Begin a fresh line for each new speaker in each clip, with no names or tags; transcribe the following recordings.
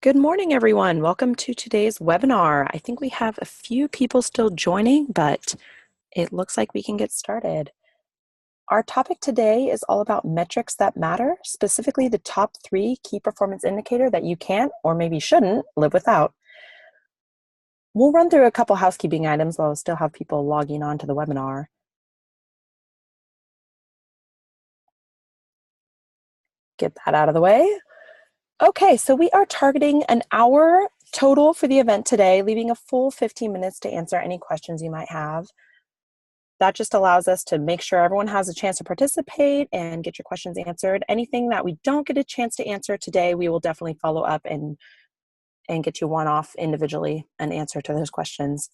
Good morning, everyone. Welcome to today's webinar. I think we have a few people still joining, but it looks like we can get started. Our topic today is all about metrics that matter, specifically the top 3 key performance indicator that you can't or maybe shouldn't live without. We'll run through a couple housekeeping items while we still have people logging on to the webinar. Get that out of the way. Okay, so we are targeting an hour total for the event today, leaving a full 15 minutes to answer any questions you might have. That just allows us to make sure everyone has a chance to participate and get your questions answered. Anything that we don't get a chance to answer today, we will definitely follow up and get you one-off individually an answer to those questions.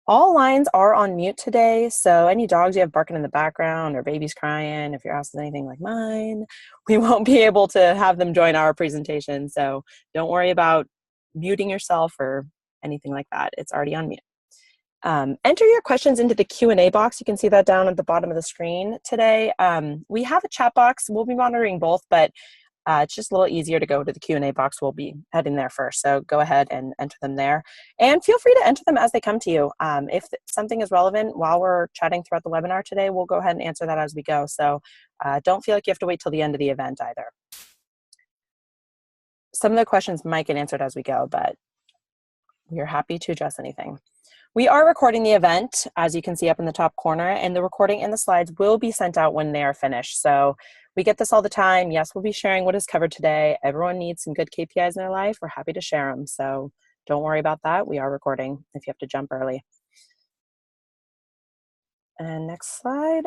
All lines are on mute today, so any dogs you have barking in the background or babies crying, if your house is anything like mine, we won't be able to have them join our presentation. So don't worry about muting yourself or anything like that. It's already on mute. Enter your questions into the Q&A box. You can see that down at the bottom of the screen today. We have a chat box. We'll be monitoring both, but it's just a little easier to go to the Q&A box. We'll be heading there first. So go ahead and enter them there. And feel free to enter them as they come to you. If something is relevant while we're chatting throughout the webinar today, we'll go ahead and answer that as we go. So don't feel like you have to wait till the end of the event either. Some of the questions might get answered as we go, but we're happy to address anything. We are recording the event, as you can see up in the top corner, and the recording and the slides will be sent out when they are finished. So we get this all the time. Yes, we'll be sharing what is covered today. Everyone needs some good KPIs in their life. We're happy to share them. So don't worry about that. We are recording if you have to jump early. And next slide.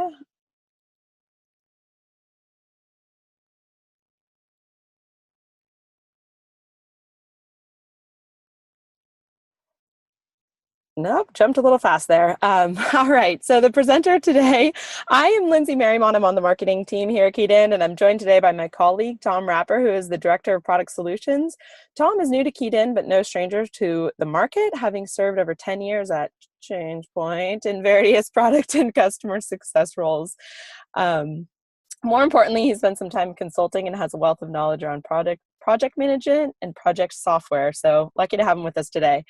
Nope, jumped a little fast there. All right, so the presenter today, I am Lindsay Marymont. I'm on the marketing team here at Keyed-In, and I'm joined today by my colleague, Tom Rapper, who is the Director of Product Solutions. Tom is new to Keyed-In, but no stranger to the market, having served over 10 years at ChangePoint in various product and customer success roles. More importantly, he spent some time consulting and has a wealth of knowledge around project management and project software, so lucky to have him with us today.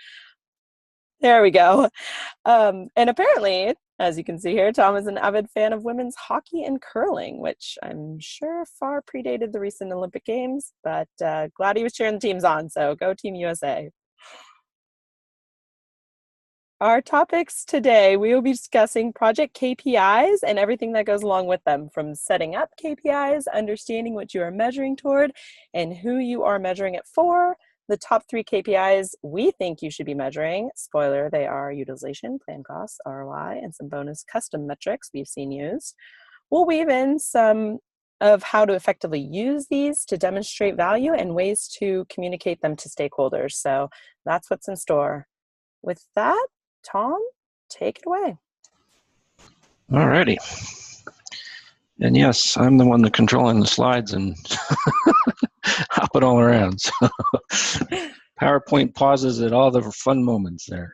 There we go. And apparently, as you can see here, Tom is an avid fan of women's hockey and curling, which I'm sure far predated the recent Olympic Games, but glad he was cheering the teams on, so go Team USA. Our topics today, we will be discussing project KPIs and everything that goes along with them, from setting up KPIs, understanding what you are measuring toward, and who you are measuring it for. The top 3 KPIs we think you should be measuring, spoiler, they are utilization, plan costs, ROI, and some bonus custom metrics we've seen used. We'll weave in some of how to effectively use these to demonstrate value and ways to communicate them to stakeholders. So that's what's in store. With that, Tom, take it away.
All righty. And yes, I'm the one that's controlling the slides and hopping all around. So PowerPoint pauses at all the fun moments there.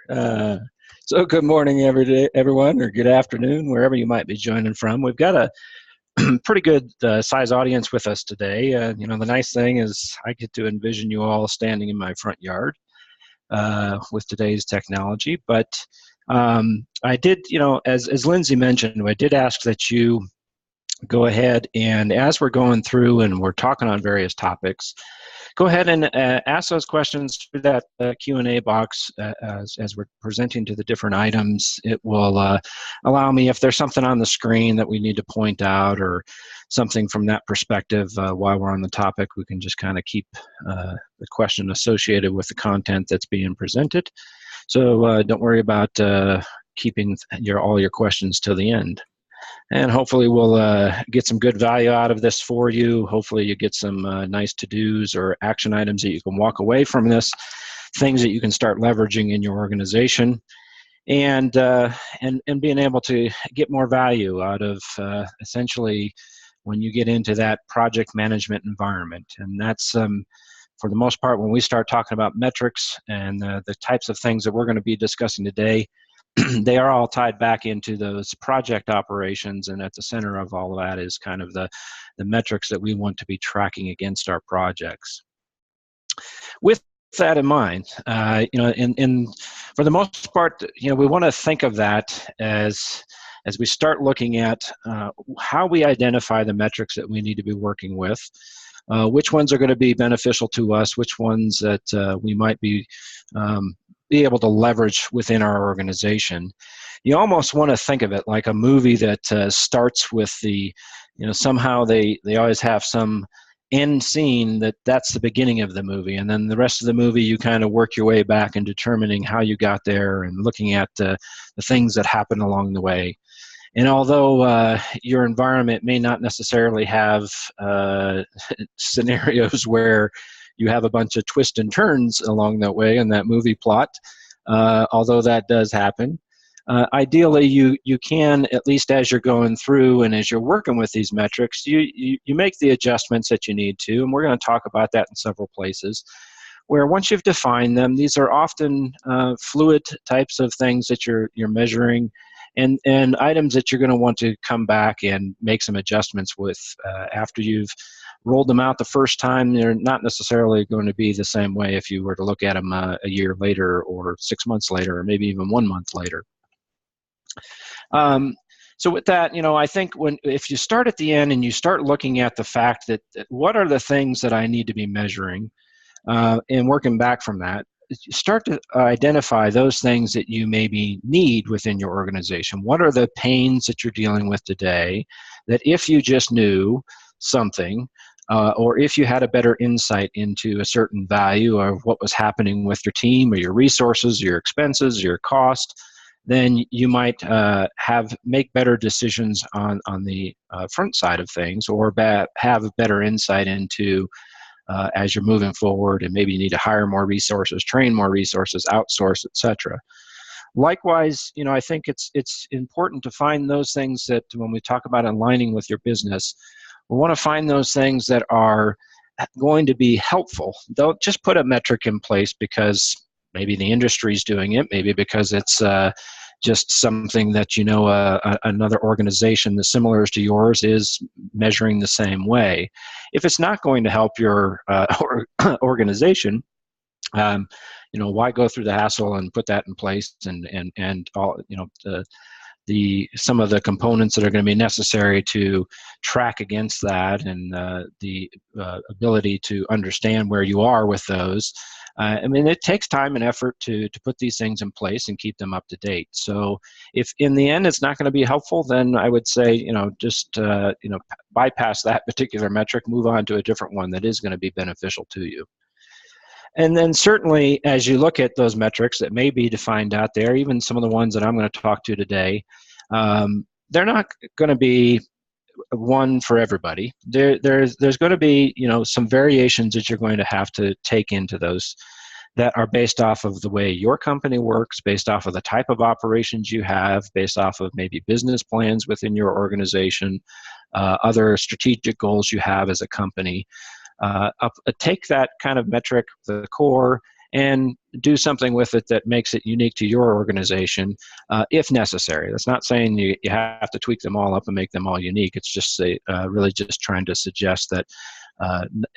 So good morning, everyone, or good afternoon, wherever you might be joining from. We've got a pretty good size audience with us today. You know, the nice thing is I get to envision you all standing in my front yard with today's technology. But I did, you know, as Lindsay mentioned, I did ask that you go ahead and, as we're going through and we're talking on various topics, go ahead and ask those questions through that Q&A box as we're presenting to the different items. It will allow me, if there's something on the screen that we need to point out or something from that perspective while we're on the topic, we can just kind of keep the question associated with the content that's being presented. So don't worry about keeping all your questions till the end. And hopefully we'll get some good value out of this for you. Hopefully you get some nice to-dos or action items that you can walk away from this, things that you can start leveraging in your organization, and being able to get more value out of essentially when you get into that project management environment. And that's for the most part, when we start talking about metrics and the types of things that we're going to be discussing today, they are all tied back into those project operations, and at the center of all of that is kind of the metrics that we want to be tracking against our projects. with that in mind, for the most part, we want to think of that as we start looking at how we identify the metrics that we need to be working with, which ones are going to be beneficial to us, which ones that we might be able to leverage within our organization. You almost want to think of it like a movie that starts with somehow they always have some end scene that's the beginning of the movie, and then the rest of the movie you kind of work your way back in determining how you got there and looking at the things that happened along the way. And although your environment may not necessarily have scenarios where you have a bunch of twists and turns along that way in that movie plot, although that does happen, ideally you can, at least as you're going through and as you're working with these metrics, you make the adjustments that you need to, and we're going to talk about that in several places, where once you've defined them, these are often fluid types of things that you're measuring, and items that you're going to want to come back and make some adjustments with after you've rolled them out the first time. They're not necessarily going to be the same way if you were to look at them a year later or 6 months later or maybe even 1 month later. So with that, I think if you start at the end and you start looking at the fact that what are the things that I need to be measuring, and working back from that, you start to identify those things that you maybe need within your organization. What are the pains that you're dealing with today that if you just knew something, or if you had a better insight into a certain value of what was happening with your team or your resources, your expenses, your cost, then you might make better decisions on the front side of things, or have a better insight into as you're moving forward, and maybe you need to hire more resources, train more resources, outsource, etc. Likewise, I think it's important to find those things that when we talk about aligning with your business, we want to find those things that are going to be helpful. Don't just put a metric in place because maybe the industry's doing it, maybe because it's just something that another organization that's similar to yours is measuring the same way. If it's not going to help your organization, why go through the hassle and put that in place and all some of the components that are going to be necessary to track against that, and the ability to understand where you are with those. It takes time and effort to put these things in place and keep them up to date. So if in the end it's not going to be helpful, then I would say, just bypass that particular metric, move on to a different one that is going to be beneficial to you. And then certainly as you look at those metrics that may be defined out there, even some of the ones that I'm going to talk to today, they're not going to be one for everybody. There's going to be some variations that you're going to have to take into those that are based off of the way your company works, based off of the type of operations you have, based off of maybe business plans within your organization, other strategic goals you have as a company. Take that kind of metric, the core, and do something with it that makes it unique to your organization, if necessary. That's not saying you have to tweak them all up and make them all unique. It's just really just trying to suggest that,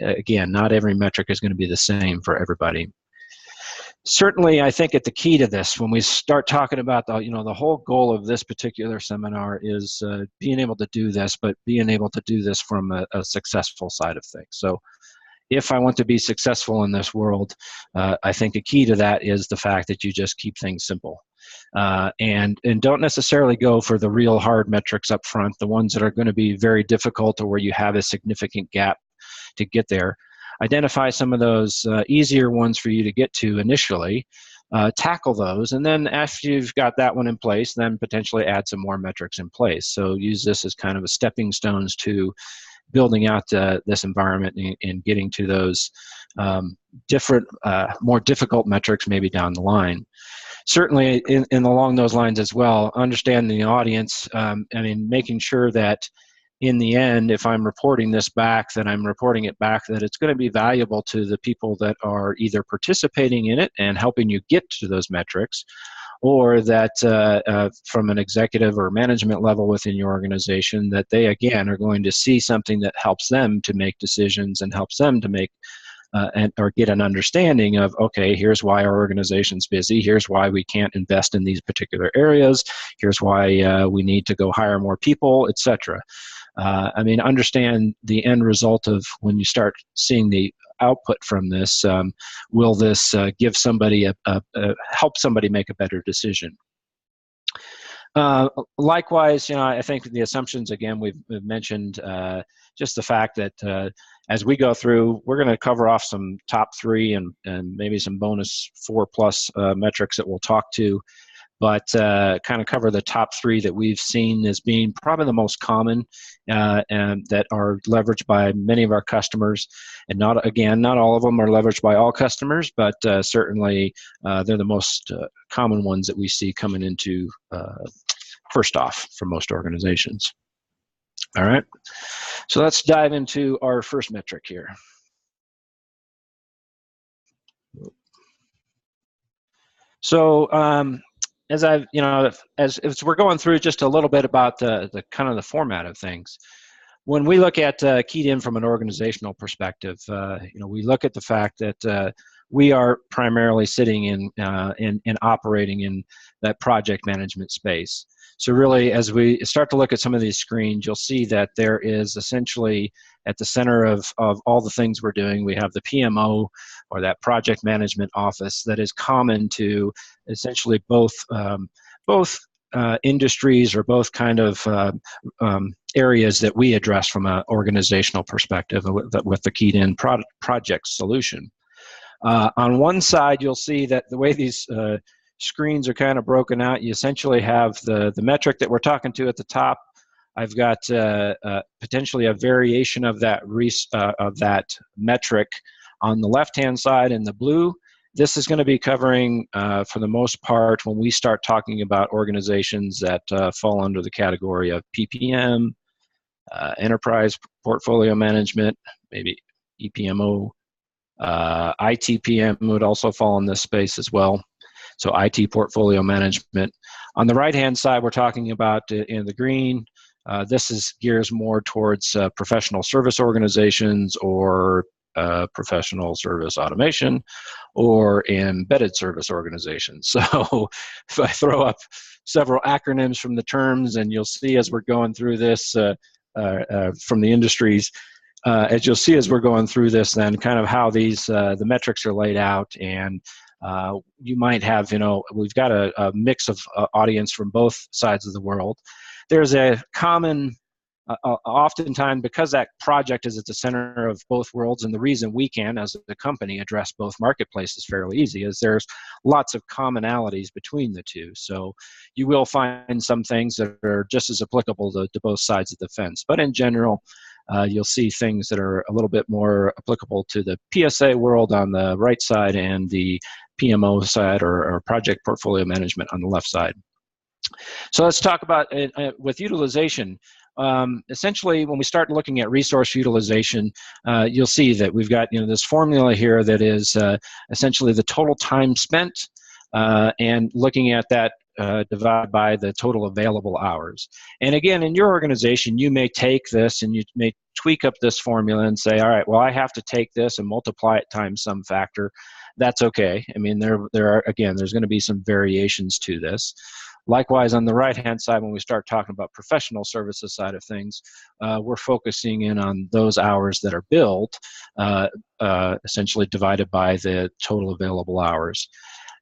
again, not every metric is going to be the same for everybody. Certainly, I think the key to this, when we start talking about the whole goal of this particular seminar is being able to do this, but being able to do this from a successful side of things. So if I want to be successful in this world, I think a key to that is the fact that you just keep things simple. And don't necessarily go for the real hard metrics up front, the ones that are going to be very difficult or where you have a significant gap to get there. Identify some of those easier ones for you to get to initially, tackle those, and then after you've got that one in place, then potentially add some more metrics in place. So use this as kind of a stepping stones to building out this environment and getting to those different, more difficult metrics maybe down the line. Certainly along those lines as well, understanding the audience, making sure that in the end, if I'm reporting this back, then I'm reporting it back that it's going to be valuable to the people that are either participating in it and helping you get to those metrics, or that from an executive or management level within your organization, that they, again, are going to see something that helps them to make decisions and helps them to make or get an understanding of, okay, here's why our organization's busy, here's why we can't invest in these particular areas, here's why we need to go hire more people, etc. I mean, understand the end result of when you start seeing the output from this. Will this give somebody help somebody make a better decision? Likewise, I think the assumptions, again, we've mentioned just the fact that as we go through, we're going to cover off some top 3 and maybe some bonus 4+ metrics that we'll talk to, but kind of cover the top 3 that we've seen as being probably the most common and that are leveraged by many of our customers. And not all of them are leveraged by all customers, but certainly they're the most common ones that we see coming into first off for most organizations. All right, so let's dive into our first metric here. So as I've, as we're going through just a little bit about the kind of the format of things, when we look at keyed in from an organizational perspective, we look at the fact that we are primarily sitting in operating in that project management space. So really, as we start to look at some of these screens, you'll see that there is essentially at the center of all the things we're doing, we have the PMO, or that project management office, that is common to essentially both industries, or both kind of areas that we address from an organizational perspective with the keyed in project solution. On one side, you'll see that the way these screens are kind of broken out, you essentially have the metric that we're talking to at the top. I've got potentially a variation of that metric on the left-hand side in the blue. This is going to be covering, for the most part, when we start talking about organizations that fall under the category of PPM, enterprise portfolio management, maybe EPMO, ITPM would also fall in this space as well. So IT portfolio management. On the right-hand side, we're talking about in the green. This is gears more towards professional service organizations, or professional service automation, or embedded service organizations. So if I throw up several acronyms from the terms, and you'll see as we're going through this from the industries, as you'll see as we're going through this, then kind of how these the metrics are laid out. And you might have, we've got a mix of audience from both sides of the world. There's a common, oftentimes, because that project is at the center of both worlds, and the reason we can, as a company, address both marketplaces fairly easy is there's lots of commonalities between the two. So you will find some things that are just as applicable to both sides of the fence. But in general, you'll see things that are a little bit more applicable to the PSA world on the right side, and the PMO side, or project portfolio management, on the left side. So let's talk about with utilization. Essentially, when we start looking at resource utilization, you'll see that we've got this formula here that is essentially the total time spent, and looking at that divided by the total available hours. And again, in your organization, you may take this and you may tweak up this formula and say, all right, well, I have to take this and multiply it times some factor. That's okay. I mean, there are, again, there's going to be some variations to this. Likewise, on the right-hand side, when we start talking about professional services side of things, we're focusing in on those hours that are billed, essentially divided by the total available hours.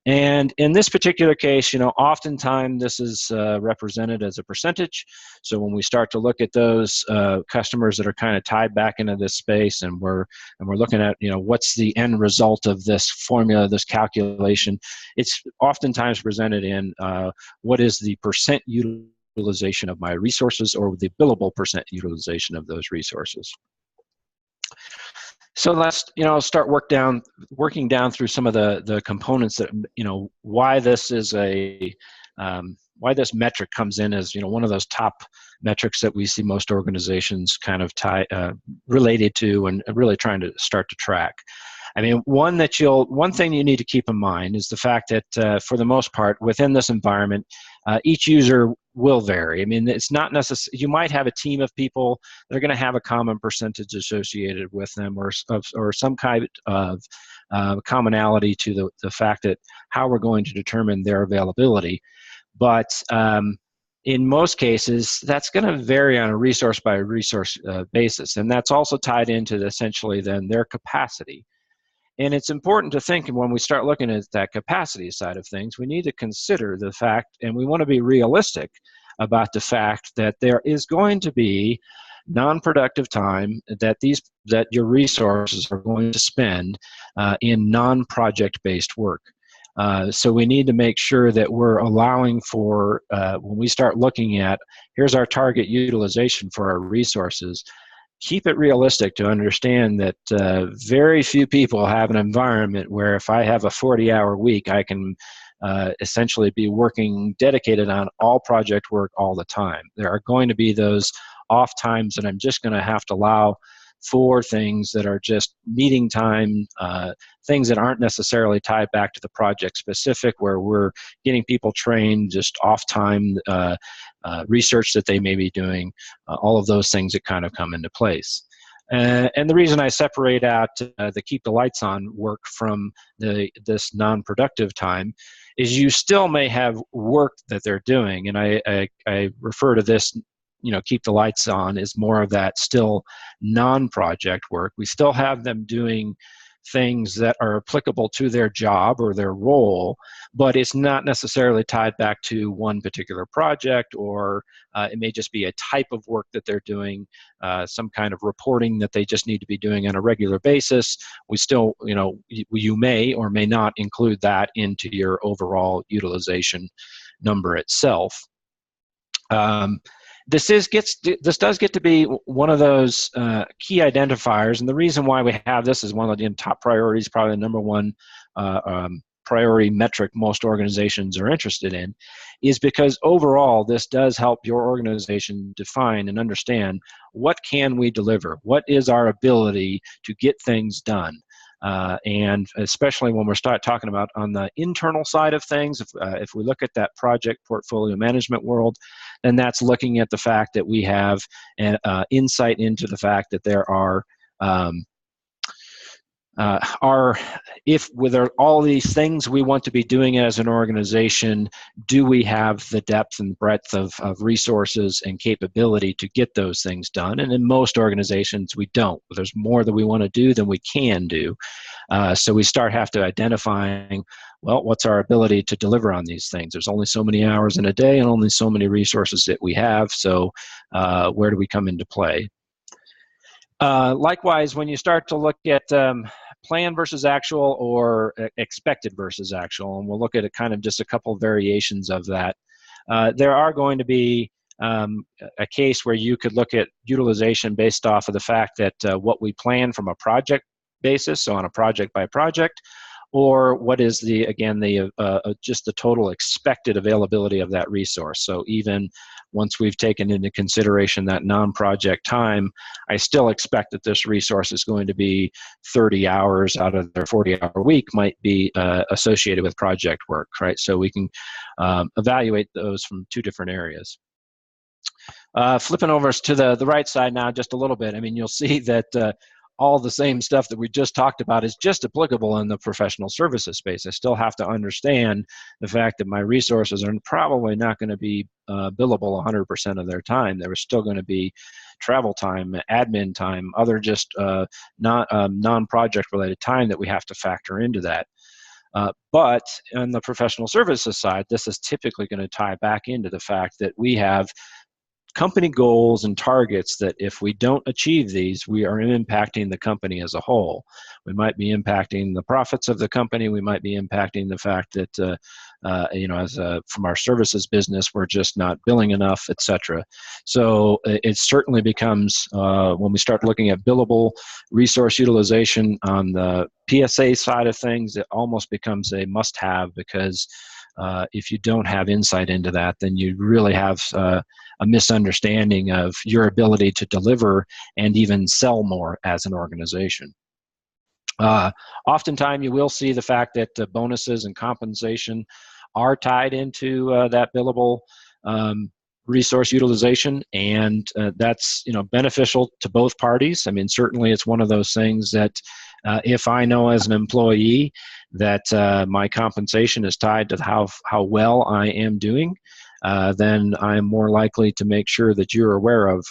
And in this particular case, oftentimes this is represented as a percentage. So when we start to look at those customers that are kind of tied back into this space, and we're looking at what's the end result of this formula, this calculation, it's oftentimes presented in what is the percent utilization of my resources, or the billable percent utilization of those resources. So let's start working down through some of the components that why this is why this metric comes in as one of those top metrics that we see most organizations kind of related to, and really trying to start to track. I mean, one thing you need to keep in mind is the fact that for the most part within this environment, each user will vary. I mean, it's not necessary. You might have a team of people that are going to have a common percentage associated with them, or some kind of commonality to the fact that how we're going to determine their availability. But in most cases, that's going to vary on a resource by resource basis, and that's also tied into essentially then their capacity. And it's important to think when we start looking at that capacity side of things, we need to consider the fact, and we want to be realistic about the fact that there is going to be non-productive time that your resources are going to spend in non-project based work. So we need to make sure that we're allowing for, when we start looking at, here's our target utilization for our resources, keep it realistic to understand that very few people have an environment where if I have a 40-hour week, I can essentially be working dedicated on all project work all the time. There are going to be those off times that I'm just going to have to allow for things that are just meeting time, things that aren't necessarily tied back to the project specific, where we're getting people trained, just off time research that they may be doing, all of those things that kind of come into place. And the reason I separate out the keep the lights on work from this non-productive time is you still may have work that they're doing, and I refer to this, keep the lights on is more of that still non-project work. We still have them doing things that are applicable to their job or their role, but it's not necessarily tied back to one particular project, or it may just be a type of work that they're doing, some kind of reporting that they just need to be doing on a regular basis. We still, you may or may not include that into your overall utilization number itself. This does get to be one of those key identifiers, and the reason why we have this is one of the top priorities, probably the number one priority metric most organizations are interested in, is because overall this does help your organization define and understand what can we deliver, what is our ability to get things done. And especially when we start talking about on the internal side of things, if we look at that project portfolio management world, then that's looking at the fact that we have an insight into the fact that there if with all these things we want to be doing as an organization, do we have the depth and breadth of resources and capability to get those things done? And in most organizations, we don't. There's more that we want to do than we can do. So we have to identifying, well, what's our ability to deliver on these things? There's only so many hours in a day and only so many resources that we have. So where do we come into play? Likewise, when you start to look at plan versus actual or expected versus actual, and we'll look at kind of just a couple variations of that, there are going to be a case where you could look at utilization based off of the fact that what we plan from a project basis, so on a project by project, or what is just the total expected availability of that resource. So even once we've taken into consideration that non-project time, I still expect that this resource is going to be 30 hours out of their 40-hour week might be associated with project work, right? So we can evaluate those from two different areas. Flipping over to the right side now just a little bit, I mean, you'll see that all the same stuff that we just talked about is just applicable in the professional services space. I still have to understand the fact that my resources are probably not going to be billable 100% of their time. There is still going to be travel time, admin time, other just non-project related time that we have to factor into that. But on the professional services side, this is typically going to tie back into the fact that we have company goals and targets that if we don't achieve these, we are impacting the company as a whole. We might be impacting the profits of the company. We might be impacting the fact that, from our services business, we're just not billing enough, etc. So it certainly becomes, when we start looking at billable resource utilization on the PSA side of things, it almost becomes a must-have, because if you don't have insight into that, then you really have a misunderstanding of your ability to deliver and even sell more as an organization. Oftentimes, you will see the fact that bonuses and compensation are tied into that billable resource utilization, and that's beneficial to both parties. I mean, certainly it's one of those things that if I know as an employee that my compensation is tied to how well I am doing, then I'm more likely to make sure that you're aware of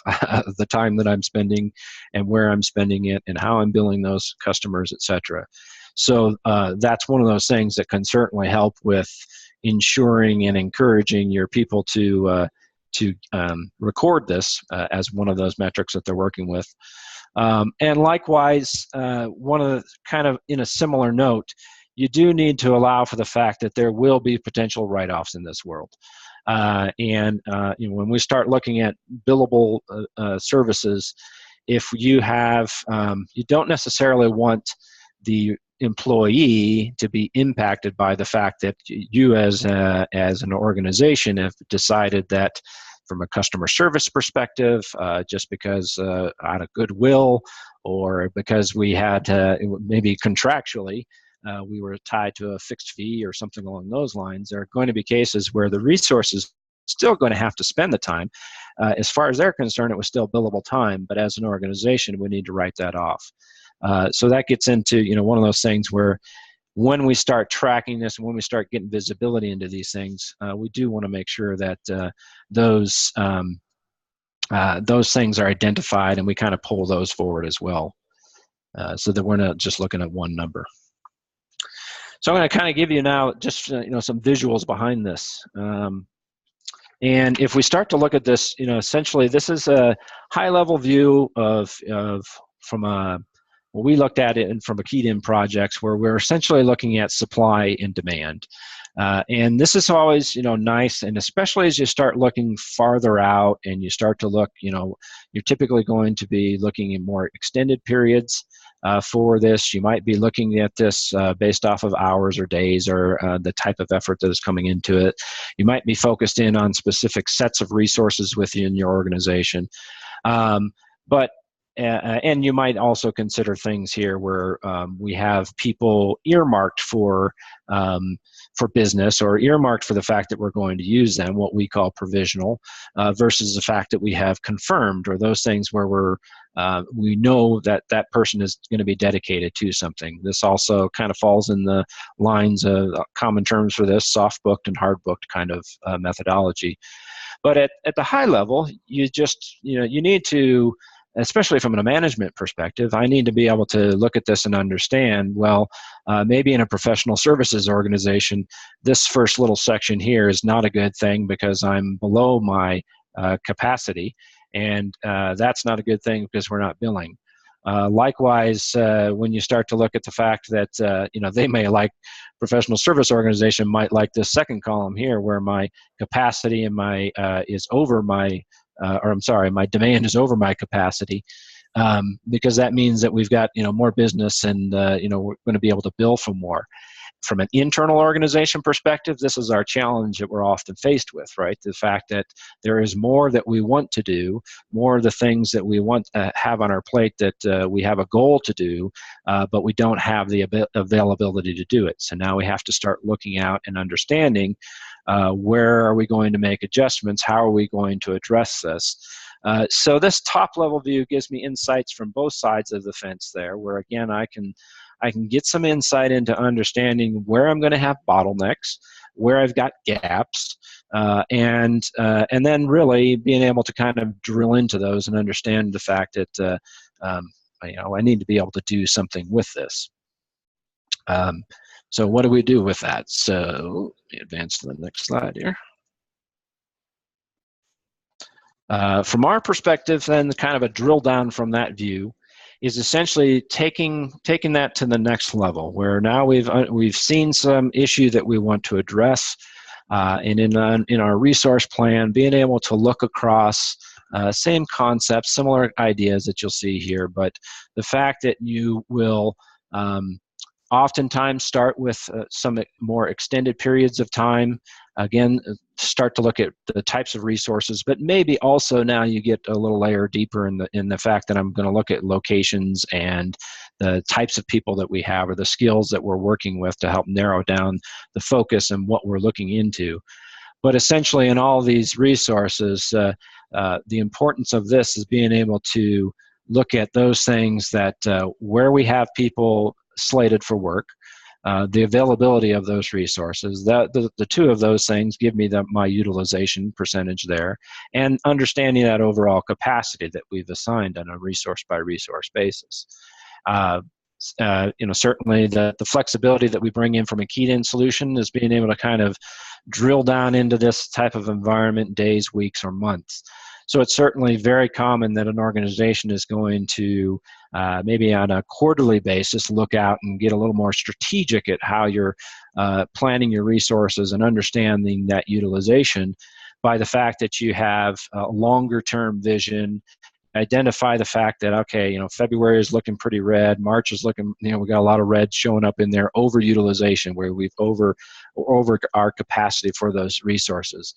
the time that I'm spending and where I'm spending it and how I'm billing those customers, etc. So that's one of those things that can certainly help with ensuring and encouraging your people to record this as one of those metrics that they're working with. And likewise, one of the kind of in a similar note, you do need to allow for the fact that there will be potential write-offs in this world. When we start looking at billable services, if you have, you don't necessarily want the employee to be impacted by the fact that you as an organization have decided that from a customer service perspective, just because out of goodwill or because we had maybe contractually we were tied to a fixed fee or something along those lines, there are going to be cases where the resources still going to have to spend the time. As far as they're concerned, it was still billable time, but as an organization, we need to write that off. So that gets into one of those things where when we start tracking this and when we start getting visibility into these things, we do want to make sure that those things are identified and we kind of pull those forward as well, so that we're not just looking at one number. So I'm going to kind of give you now just some visuals behind this. And if we start to look at this, essentially this is a high-level view of from a well, we looked at it from a keyed-in projects where we're essentially looking at supply and demand. And this is always, nice, and especially as you start looking farther out and you start to look, you're typically going to be looking in more extended periods for this. You might be looking at this based off of hours or days or the type of effort that is coming into it. You might be focused in on specific sets of resources within your organization. And you might also consider things here where we have people earmarked for business or earmarked for the fact that we're going to use them, what we call provisional, versus the fact that we have confirmed, or those things where we know that that person is going to be dedicated to something. This also kind of falls in the lines of common terms for this, soft booked and hard booked kind of methodology. But at the high level, you just, you need to, especially from a management perspective, I need to be able to look at this and understand, well, maybe in a professional services organization, this first little section here is not a good thing because I'm below my capacity, and that's not a good thing because we're not billing. Likewise, when you start to look at the fact that they may like, professional service organization might like this second column here where my capacity and my is over my my demand is over my capacity, because that means that we've got more business and we're going to be able to bill for more. From an internal organization perspective, this is our challenge that we're often faced with, right? The fact that there is more that we want to do, more of the things that we want to have on our plate that we have a goal to do, but we don't have the availability to do it. So now we have to start looking out and understanding where are we going to make adjustments, how are we going to address this. So this top level view gives me insights from both sides of the fence there, where again I can get some insight into understanding where I'm going to have bottlenecks, where I've got gaps, and then really being able to kind of drill into those and understand the fact that I need to be able to do something with this. So what do we do with that? So let me advance to the next slide here. From our perspective, then, kind of a drill down from that view is essentially taking that to the next level, where now we've seen some issue that we want to address, and in our resource plan, being able to look across same concepts, similar ideas that you'll see here, but the fact that you will oftentimes start with some more extended periods of time. Again, start to look at the types of resources, but maybe also now you get a little layer deeper in the fact that I'm going to look at locations and the types of people that we have or the skills that we're working with to help narrow down the focus and what we're looking into. But essentially, in all these resources, the importance of this is being able to look at those things that where we have people slated for work, the availability of those resources. The two of those things give me my utilization percentage there, and understanding that overall capacity that we've assigned on a resource by resource basis. Certainly the flexibility that we bring in from a keyed-in solution is being able to kind of drill down into this type of environment days, weeks, or months. So it's certainly very common that an organization is going to maybe on a quarterly basis look out and get a little more strategic at how you're planning your resources and understanding that utilization by the fact that you have a longer term vision. Identify the fact that, okay, February is looking pretty red, March is looking, we got a lot of red showing up in there, overutilization, where we've over our capacity for those resources.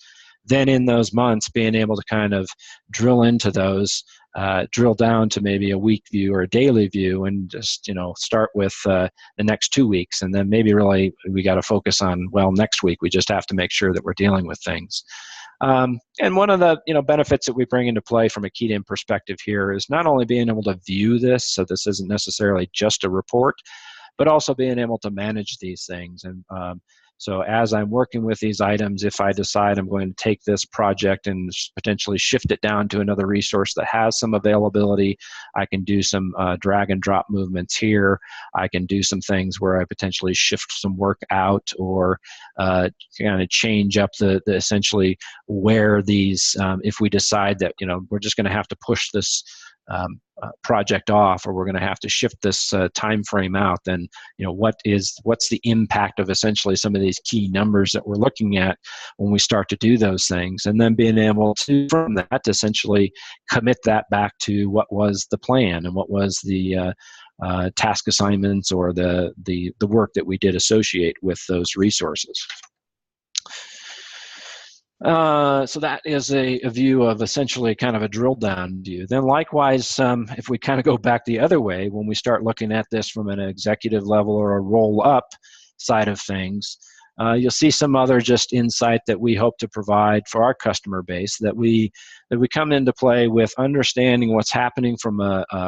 Then in those months, being able to kind of drill into those, drill down to maybe a week view or a daily view, and just start with the next 2 weeks, and then maybe really we got to focus on, well, next week we just have to make sure that we're dealing with things. And one of the benefits that we bring into play from a keyed-in perspective here is not only being able to view this, so this isn't necessarily just a report, but also being able to manage these things. And so as I'm working with these items, if I decide I'm going to take this project and potentially shift it down to another resource that has some availability, I can do some drag and drop movements here. I can do some things where I potentially shift some work out, or kind of change up the essentially where these, if we decide that we're just going to have to push this project off, or we're going to have to shift this time frame out, then what's the impact of essentially some of these key numbers that we're looking at when we start to do those things, and then being able to from that essentially commit that back to what was the plan and what was the task assignments or the work that we did associate with those resources. So that is a view of essentially kind of a drill down view. Then likewise, if we kind of go back the other way, when we start looking at this from an executive level or a roll up side of things, you'll see some other just insight that we hope to provide for our customer base, that we come into play with understanding what's happening from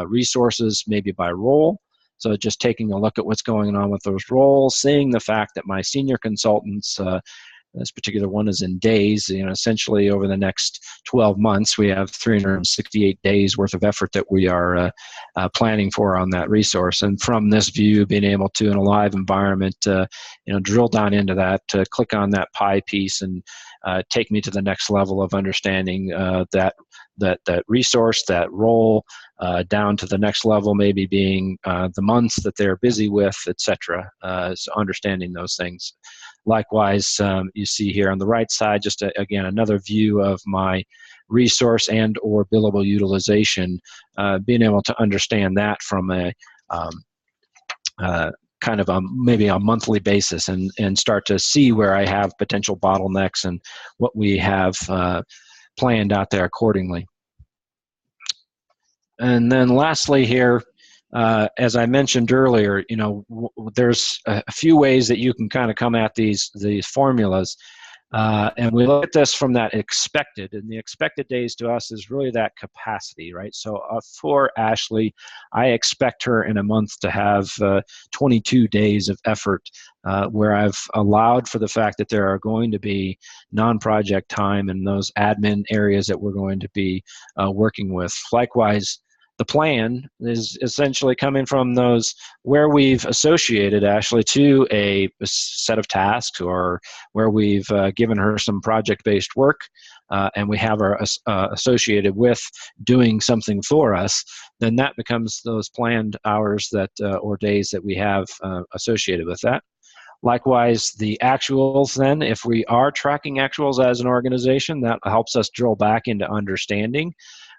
resources maybe by role. So just taking a look at what's going on with those roles, seeing the fact that my senior consultants, this particular one is in days, essentially over the next 12 months, we have 368 days worth of effort that we are planning for on that resource. And from this view, being able to, in a live environment, drill down into that, click on that pie piece and take me to the next level of understanding that resource, that role, down to the next level, maybe being the months that they're busy with, etc. So understanding those things. Likewise, you see here on the right side, just again, another view of my resource and or billable utilization, being able to understand that from a kind of maybe a monthly basis, and start to see where I have potential bottlenecks and what we have planned out there accordingly. And then lastly here, as I mentioned earlier, there's a few ways that you can kind of come at these formulas. And we look at this from that expected, and the expected days to us is really that capacity, right? So for Ashley, I expect her in a month to have 22 days of effort, where I've allowed for the fact that there are going to be non-project time and those admin areas that we're going to be working with. Likewise, the plan is essentially coming from those where we've associated Ashley to a set of tasks, or where we've given her some project-based work, and we have her associated with doing something for us. Then that becomes those planned hours that or days that we have associated with that. Likewise, the actuals then, if we are tracking actuals as an organization, that helps us drill back into understanding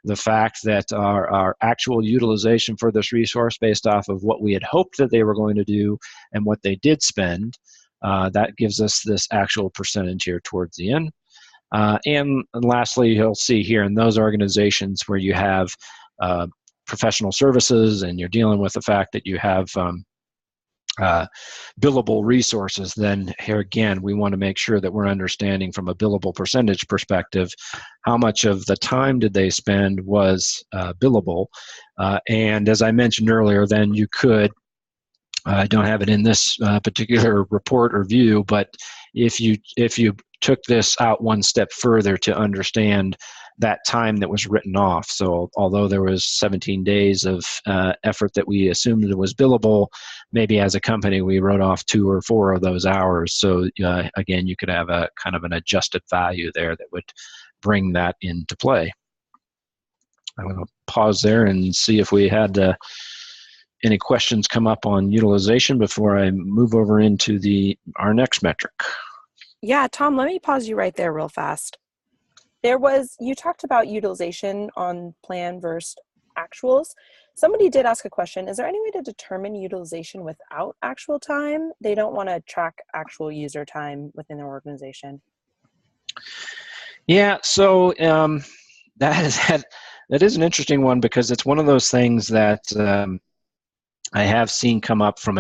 the fact that our actual utilization for this resource based off of what we had hoped that they were going to do and what they did spend, that gives us this actual percentage here towards the end. And lastly, you'll see here in those organizations where you have professional services and you're dealing with the fact that you have billable resources, then here again, we want to make sure that we're understanding from a billable percentage perspective, how much of the time did they spend was billable. And as I mentioned earlier, then you could, I don't have it in this particular report or view, but if you took this out one step further to understand that time that was written off. So although there was 17 days of effort that we assumed it was billable, maybe as a company we wrote off 2 or 4 of those hours. So again, you could have a kind of an adjusted value there that would bring that into play. I'm going to pause there and see if we had any questions come up on utilization before I move over into our next metric.
Yeah, Tom, let me pause you right there real fast. You talked about utilization on plan versus actuals. Somebody did ask a question. Is there any way to determine utilization without actual time? They don't want to track actual user time within their organization.
Yeah, so that is an interesting one, because it's one of those things that I have seen come up from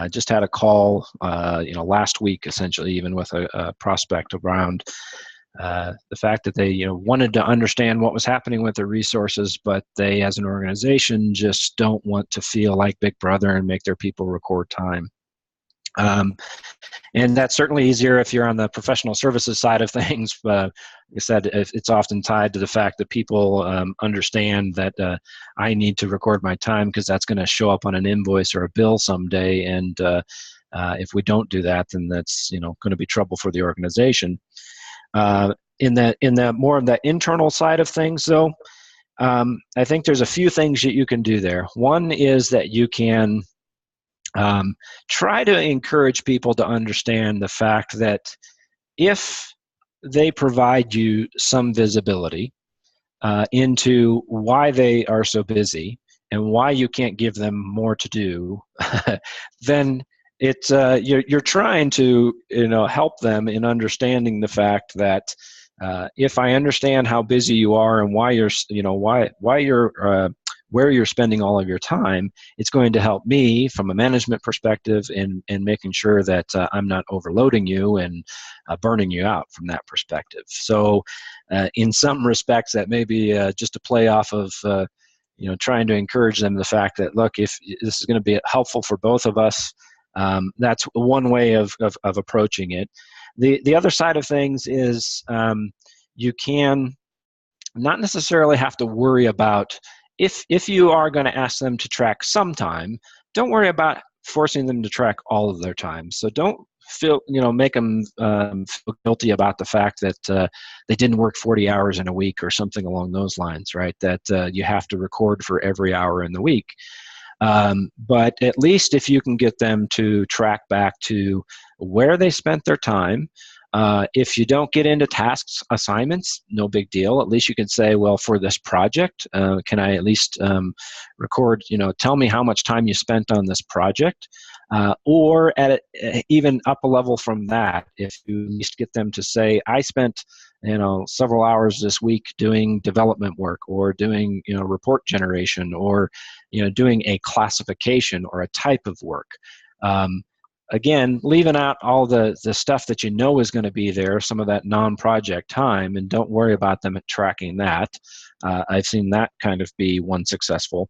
just had a call, last week, essentially, even with a prospect around the fact that they, wanted to understand what was happening with their resources, but they, as an organization, just don't want to feel like Big Brother and make their people record time. And that's certainly easier if you're on the professional services side of things. Like I said, it's often tied to the fact that people understand that I need to record my time because that's going to show up on an invoice or a bill someday. And if we don't do that, then that's going to be trouble for the organization. In the more of the internal side of things, though, I think there's a few things that you can do there. One is that you can try to encourage people to understand the fact that if they provide you some visibility into why they are so busy and why you can't give them more to do, then it's you're trying to help them in understanding the fact that if I understand how busy you are and why you're why you're where you're spending all of your time, it's going to help me from a management perspective in making sure that I'm not overloading you and burning you out from that perspective. So in some respects, that may be just a play off of trying to encourage them the fact that, look, if this is going to be helpful for both of us, that's one way of approaching it. The other side of things is you can not necessarily have to worry about, if you are going to ask them to track some time, don't worry about forcing them to track all of their time. So don't make them feel guilty about the fact that they didn't work 40 hours in a week or something along those lines, right? That you have to record for every hour in the week. But at least if you can get them to track back to where they spent their time. If you don't get into tasks assignments, no big deal. At least you can say, well, for this project, can I at least record, tell me how much time you spent on this project? Or even up a level from that, if you at least get them to say, I spent several hours this week doing development work, or doing report generation, or doing a classification or a type of work. Again, leaving out all the stuff that is going to be there, some of that non-project time, and don't worry about them tracking that. I've seen that kind of be one successful.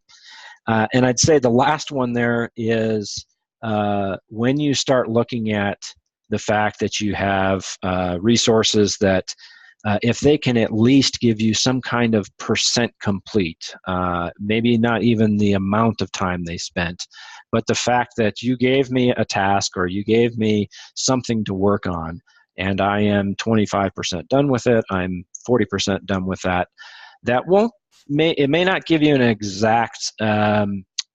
And I'd say the last one there is when you start looking at the fact that you have resources that if they can at least give you some kind of percent complete, maybe not even the amount of time they spent, but the fact that you gave me a task or you gave me something to work on, and I am 25% done with it, I'm 40% done with that, it may not give you an exact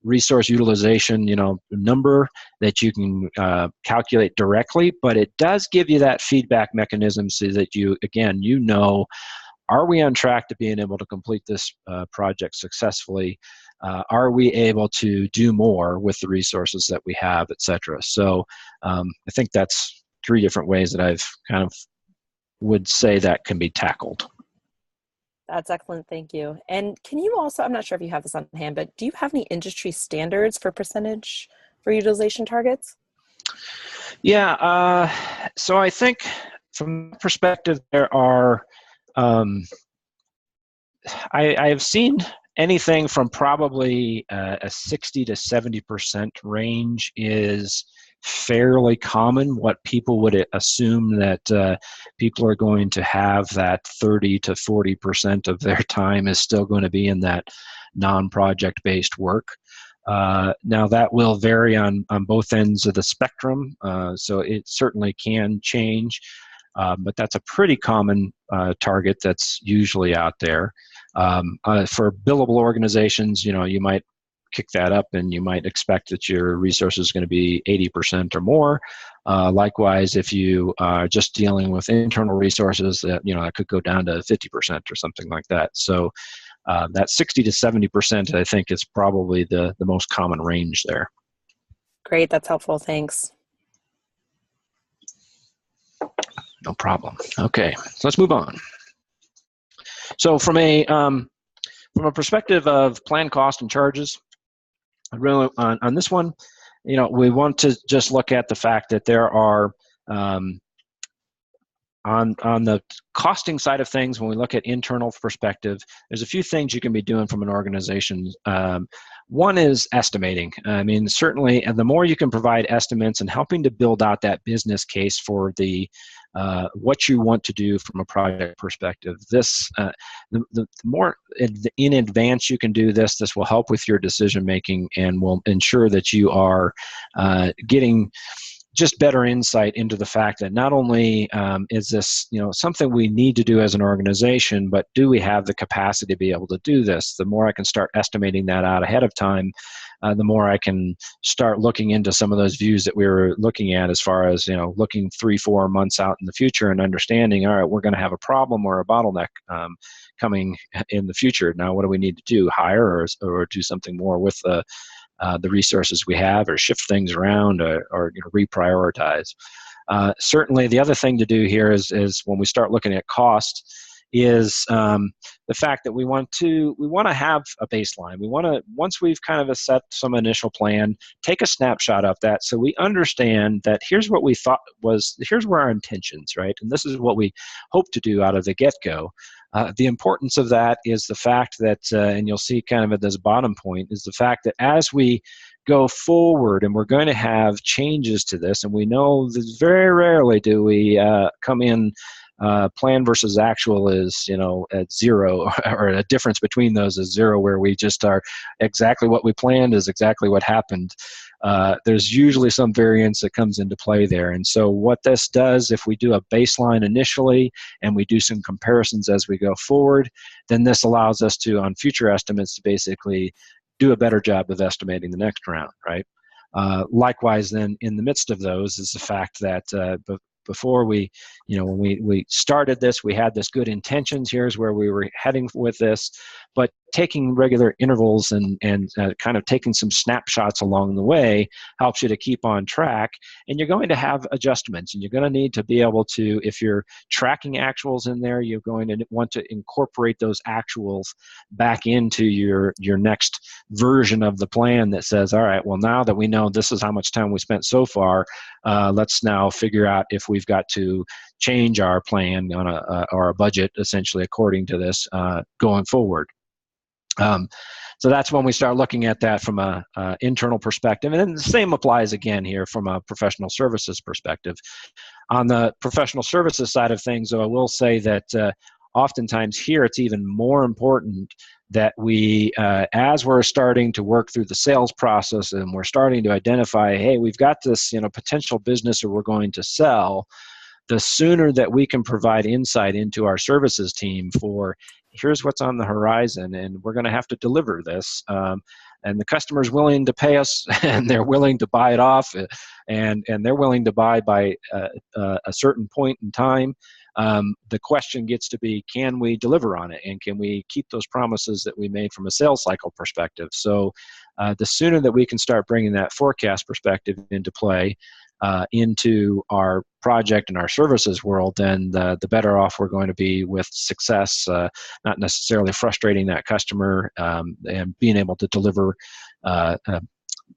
resource utilization number that you can calculate directly, but it does give you that feedback mechanism so that are we on track to being able to complete this project successfully? Are we able to do more with the resources that we have, et cetera? So I think that's 3 different ways that I've kind of would say that can be tackled.
That's excellent. Thank you. And can you also, I'm not sure if you have this on hand, but do you have any industry standards for percentage for utilization targets?
Yeah, so I think from that perspective, there are, I have seen anything from probably a 60 to 70% range is fairly common. What people would assume that people are going to have that 30 to 40% of their time is still going to be in that non-project based work. Now that will vary on both ends of the spectrum, so it certainly can change, but that's a pretty common target that's usually out there. For billable organizations, you might kick that up and you might expect that your resource is going to be 80% or more. Likewise, if you are just dealing with internal resources, that could go down to 50% or something like that. So that 60 to 70%, I think, is probably the most common range there.
Great, that's helpful. Thanks.
No problem. Okay, so let's move on. So from a perspective of plan, cost, and charges, really on this one, we want to just look at the fact that there are on the costing side of things, when we look at internal perspective, there's a few things you can be doing from an organization. One is estimating. I mean, certainly, and the more you can provide estimates and helping to build out that business case for the what you want to do from a project perspective. This, the more in advance you can do this, this will help with your decision making and will ensure that you are getting just better insight into the fact that not only is this something we need to do as an organization, but do we have the capacity to be able to do this? The more I can start estimating that out ahead of time, the more I can start looking into some of those views that we were looking at, as far as looking 3-4 months out in the future and understanding, all right, we're going to have a problem or a bottleneck coming in the future. Now, what do we need to do? Hire or do something more with the resources we have, or shift things around, or reprioritize. Certainly, the other thing to do here is when we start looking at cost, is the fact that we want to have a baseline. We want to, once we've kind of set some initial plan, take a snapshot of that so we understand that here's what we thought here's where our intentions, right? And this is what we hope to do out of the get-go. The importance of that is the fact that, and you'll see kind of at this bottom point, is the fact that as we go forward and we're going to have changes to this, and we know that very rarely do we come in plan versus actual is at zero, or a difference between those is zero, where we just are exactly what we planned is exactly what happened. There's usually some variance that comes into play there. And so what this does, if we do a baseline initially and we do some comparisons as we go forward, then this allows us to, on future estimates, to basically do a better job of estimating the next round, right? Likewise, then, in the midst of those is the fact that before we, when we started this, we had this good intentions. Here's where we were heading with this, but taking regular intervals and kind of taking some snapshots along the way helps you to keep on track. And you're going to have adjustments, and you're going to need to be able to, if you're tracking actuals in there, you're going to want to incorporate those actuals back into your next version of the plan that says, all right, well, now that we know this is how much time we spent so far, let's now figure out if we've got to change our plan on or a budget, essentially, according to this going forward. So that's when we start looking at that from a internal perspective. And then the same applies again here from a professional services perspective. On the professional services side of things, though, I will say that oftentimes here it's even more important that we, as we're starting to work through the sales process and we're starting to identify, hey, we've got this potential business that we're going to sell, the sooner that we can provide insight into our services team for, here's what's on the horizon, and we're going to have to deliver this. And the customer's willing to pay us, and they're willing to buy it off, and they're willing to buy by a certain point in time. The question gets to be, can we deliver on it, and can we keep those promises that we made from a sales cycle perspective? So the sooner that we can start bringing that forecast perspective into play, into our project and our services world, then the better off we're going to be with success, not necessarily frustrating that customer, and being able to deliver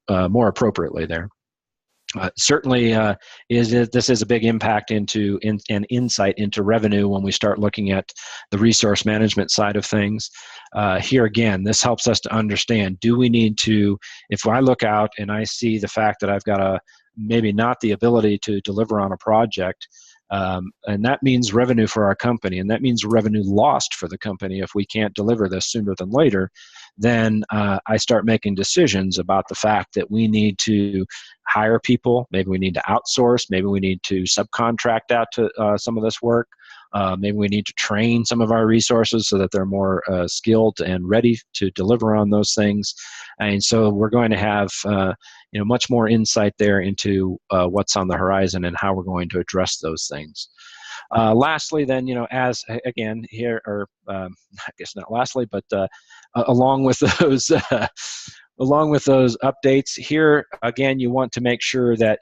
more appropriately there. Certainly, this is a big impact into an insight into revenue when we start looking at the resource management side of things. Here again, this helps us to understand, do we need to, if I look out and I see the fact that I've got maybe not the ability to deliver on a project, and that means revenue for our company, and that means revenue lost for the company if we can't deliver this sooner than later, then I start making decisions about the fact that we need to hire people, maybe we need to outsource, maybe we need to subcontract out to some of this work, maybe we need to train some of our resources so that they're more skilled and ready to deliver on those things. And so we're going to have much more insight there into what's on the horizon and how we're going to address those things. Lastly, then, as again here, or I guess not lastly, but along with those along with those updates here, again, you want to make sure that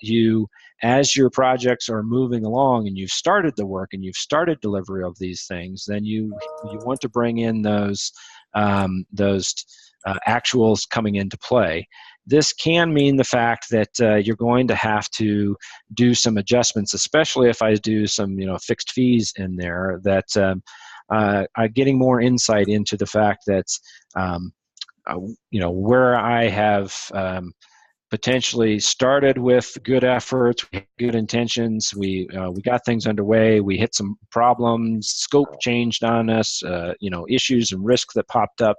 as your projects are moving along and you've started the work and you've started delivery of these things, then you want to bring in those actuals coming into play. This can mean the fact that you're going to have to do some adjustments, especially if I do some fixed fees in there, that getting more insight into the fact that where I have potentially started with good efforts, good intentions, we got things underway, we hit some problems, scope changed on us, issues and risks that popped up.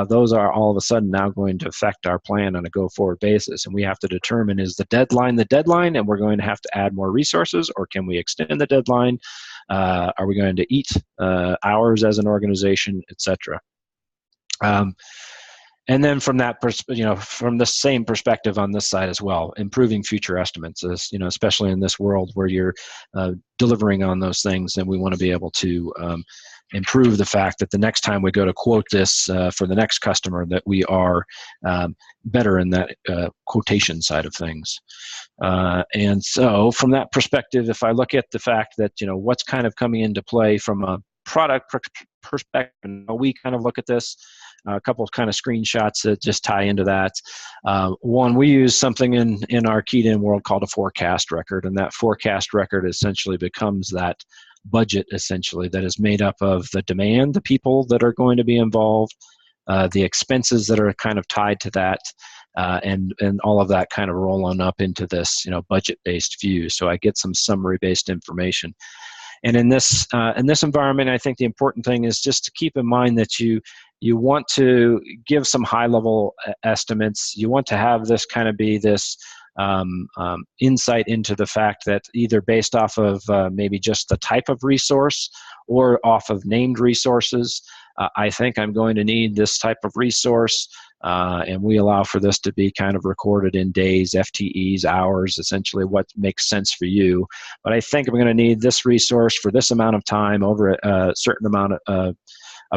Those are all of a sudden now going to affect our plan on a go-forward basis, and we have to determine, is the deadline and we're going to have to add more resources, or can we extend the deadline? Are we going to eat hours as an organization, etc.? And then from that, from the same perspective on this side as well, improving future estimates, especially in this world where you're delivering on those things, and we want to be able to improve the fact that the next time we go to quote this for the next customer, that we are better in that quotation side of things. And so from that perspective, if I look at the fact that, what's kind of coming into play from a product perspective, we kind of look at this, a couple of kind of screenshots that just tie into that. One, we use something in our keyed-in world called a forecast record, and that forecast record essentially becomes that budget, essentially, that is made up of the demand, the people that are going to be involved, the expenses that are kind of tied to that, and all of that kind of rolling up into this budget-based view. So I get some summary-based information. And in this environment, I think the important thing is just to keep in mind that you want to give some high-level estimates. You want to have this kind of be this insight into the fact that either based off of maybe just the type of resource or off of named resources, I think I'm going to need this type of resource, and we allow for this to be kind of recorded in days, FTEs, hours, essentially what makes sense for you. But I think I'm going to need this resource for this amount of time over a certain amount of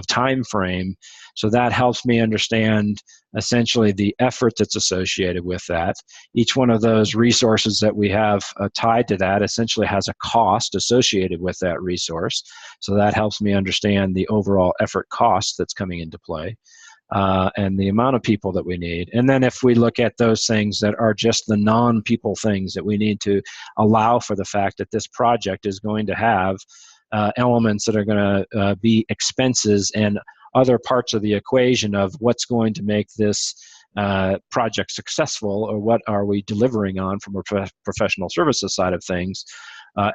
time frame. So that helps me understand essentially the effort that's associated with that. Each one of those resources that we have tied to that essentially has a cost associated with that resource. So that helps me understand the overall effort cost that's coming into play. And the amount of people that we need. And then if we look at those things that are just the non-people things that we need to allow for the fact that this project is going to have elements that are going to be expenses and other parts of the equation of what's going to make this project successful, or what are we delivering on from a professional services side of things.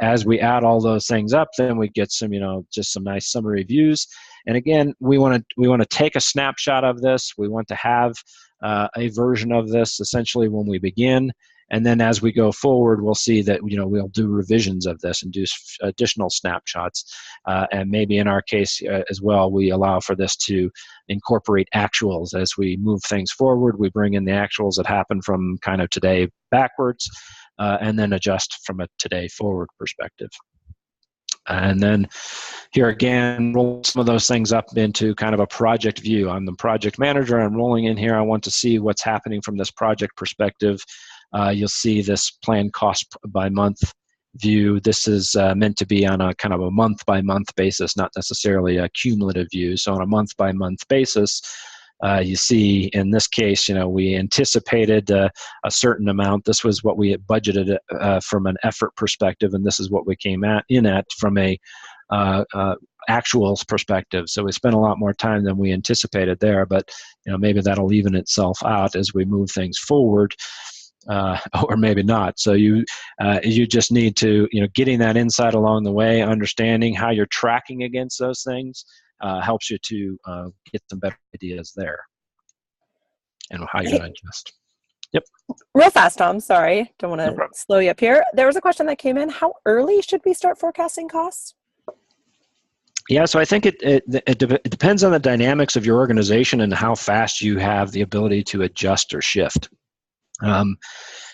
As we add all those things up, then we get some, just some nice summary views. And again, we want to take a snapshot of this. We want to have a version of this essentially when we begin. And then as we go forward, we'll see that, we'll do revisions of this and do additional snapshots. And maybe in our case as well, we allow for this to incorporate actuals. As we move things forward, we bring in the actuals that happen from kind of today backwards, and then adjust from a today forward perspective. And then here again, roll some of those things up into kind of a project view. I'm the project manager. I'm rolling in here. I want to see what's happening from this project perspective. You'll see this planned cost by month view. This is meant to be on a kind of a month by month basis, not necessarily a cumulative view. So on a month by month basis, You see, in this case, we anticipated a certain amount. This was what we had budgeted from an effort perspective, and this is what we came in at from a actuals perspective. So we spent a lot more time than we anticipated there, but maybe that'll even itself out as we move things forward. Or maybe not. So you just need to getting that insight along the way, understanding how you're tracking against those things helps you to get some better ideas there, and how you're going to adjust. Yep.
Real fast, Tom. Sorry, don't want
No
to
problem.
slow you up here. There was a question that came in. How early should we start forecasting costs?
Yeah, so I think it depends on the dynamics of your organization and how fast you have the ability to adjust or shift.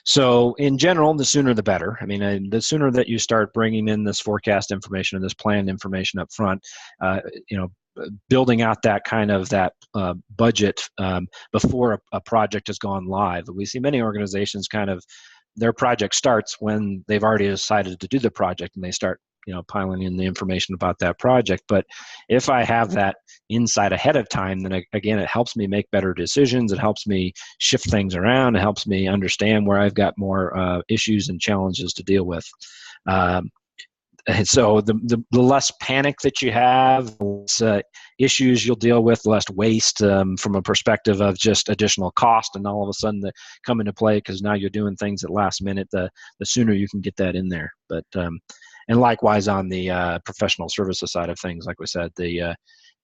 So in general, the sooner the better. I mean, the sooner that you start bringing in this forecast information and this planned information up front, building out that kind of budget before a project has gone live. We see many organizations their project starts when they've already decided to do the project, and they start piling in the information about that project. But if I have that insight ahead of time, then again, it helps me make better decisions. It helps me shift things around. It helps me understand where I've got more issues and challenges to deal with. And so the less panic that you have, the less issues you'll deal with, the less waste from a perspective of just additional cost and all of a sudden they come into play because now you're doing things at last minute, the sooner you can get that in there. But and likewise on the professional services side of things, like we said,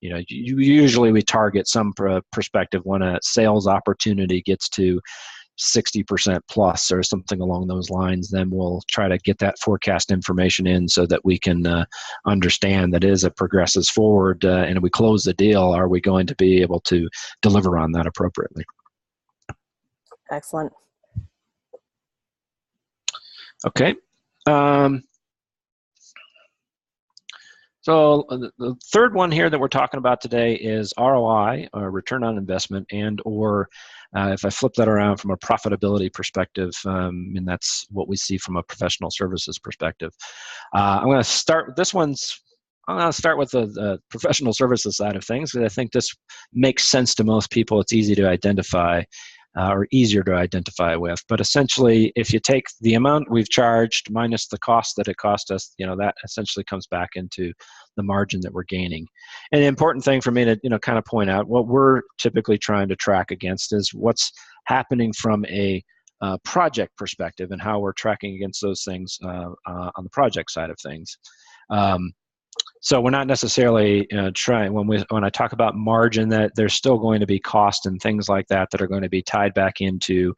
usually we target some perspective when a sales opportunity gets to 60% plus or something along those lines, then we'll try to get that forecast information in so that we can understand that as it progresses forward and we close the deal, are we going to be able to deliver on that appropriately?
Excellent.
Okay. So the third one here that we're talking about today is ROI, or return on investment, and or if I flip that around from a profitability perspective, and that's what we see from a professional services perspective. I'm going to start with this one's. I'm going to start with the professional services side of things because I think this makes sense to most people. It's easy to identify. Or easier to identify with. But essentially, if you take the amount we've charged minus the cost that it cost us, that essentially comes back into the margin that we're gaining. And the important thing for me to kind of point out, what we're typically trying to track against is what's happening from a project perspective and how we're tracking against those things on the project side of things. So we're not necessarily trying, when I talk about margin, that there's still going to be cost and things like that are going to be tied back into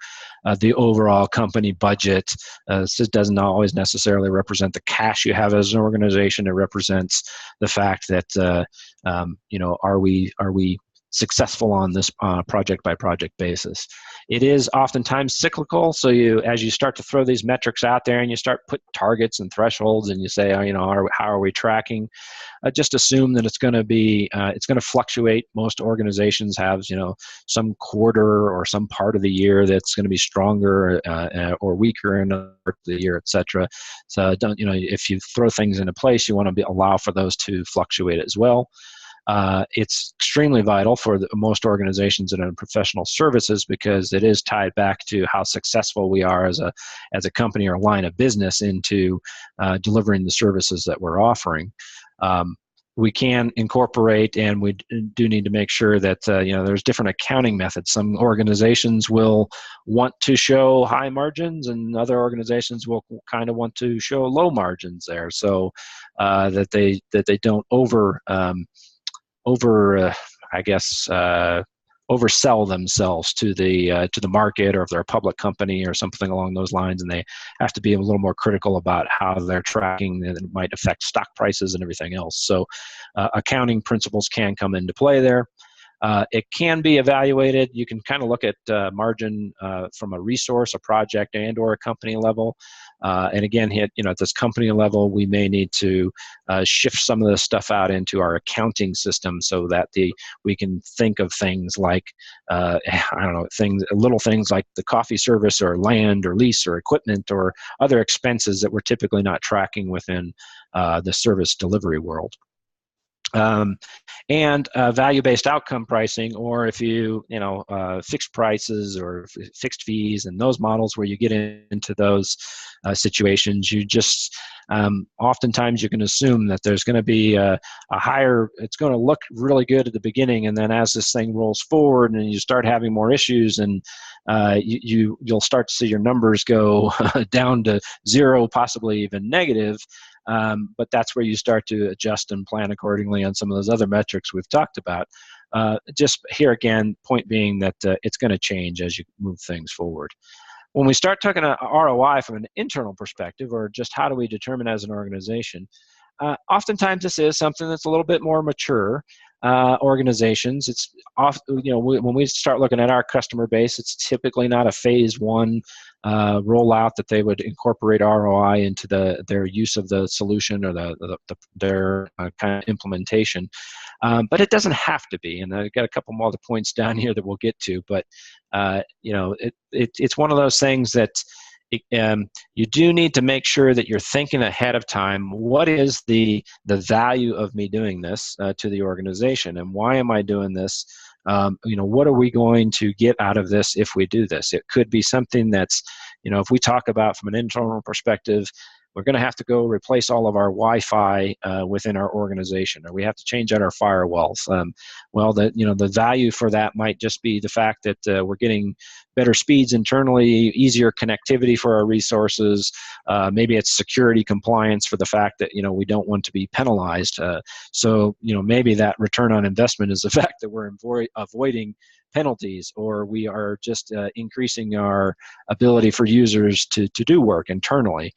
the overall company budget. This doesn't always necessarily represent the cash you have as an organization. It represents the fact that are we successful on this project by project basis. It is oftentimes cyclical. So as you start to throw these metrics out there and you start put targets and thresholds and you say, how are we tracking? Just assume that it's going to fluctuate. Most organizations have, some quarter or some part of the year that's going to be stronger or weaker in another part of the year, et cetera. So if you throw things into place, you want to allow for those to fluctuate as well. It's extremely vital for most organizations that are in professional services because it is tied back to how successful we are as a company or line of business into delivering the services that we're offering. We can incorporate, and we do need to make sure that there's different accounting methods. Some organizations will want to show high margins, and other organizations will kind of want to show low margins there, so that they don't oversell themselves to the market, or if they're a public company or something along those lines, and they have to be a little more critical about how they're tracking, and it might affect stock prices and everything else. So accounting principles can come into play there. It can be evaluated. You can kind of look at margin from a resource, a project, and or a company level. And again, at this company level, we may need to shift some of the stuff out into our accounting system so that we can think of things like, little things like the coffee service or land or lease or equipment or other expenses that we're typically not tracking within the service delivery world. And value-based outcome pricing, or if fixed prices or fixed fees, and those models where you get into those situations, you just oftentimes you can assume that there's going to be a higher, it's going to look really good at the beginning, and then as this thing rolls forward and you start having more issues, and you'll start to see your numbers go down to zero, possibly even negative. But that's where you start to adjust and plan accordingly on some of those other metrics we've talked about. Just here again, point being that it's going to change as you move things forward. When we start talking about ROI from an internal perspective, or just how do we determine as an organization, oftentimes this is something that's a little bit more mature. Organizations, it's when we start looking at our customer base, it's typically not a phase one rollout that they would incorporate ROI into their use of the solution or their kind of implementation. But it doesn't have to be, and I've got a couple more other points down here that we'll get to. But it's one of those things that you do need to make sure that you're thinking ahead of time. What is the value of me doing this to the organization, and why am I doing this? What are we going to get out of this if we do this? It could be something that's, if we talk about from an internal perspective, we're going to have to go replace all of our Wi-Fi within our organization, or we have to change out our firewalls. The value for that might just be the fact that we're getting better speeds internally, easier connectivity for our resources. Maybe it's security compliance for the fact that we don't want to be penalized. So maybe that return on investment is the fact that we're avoiding penalties, or we are just increasing our ability for users to do work internally.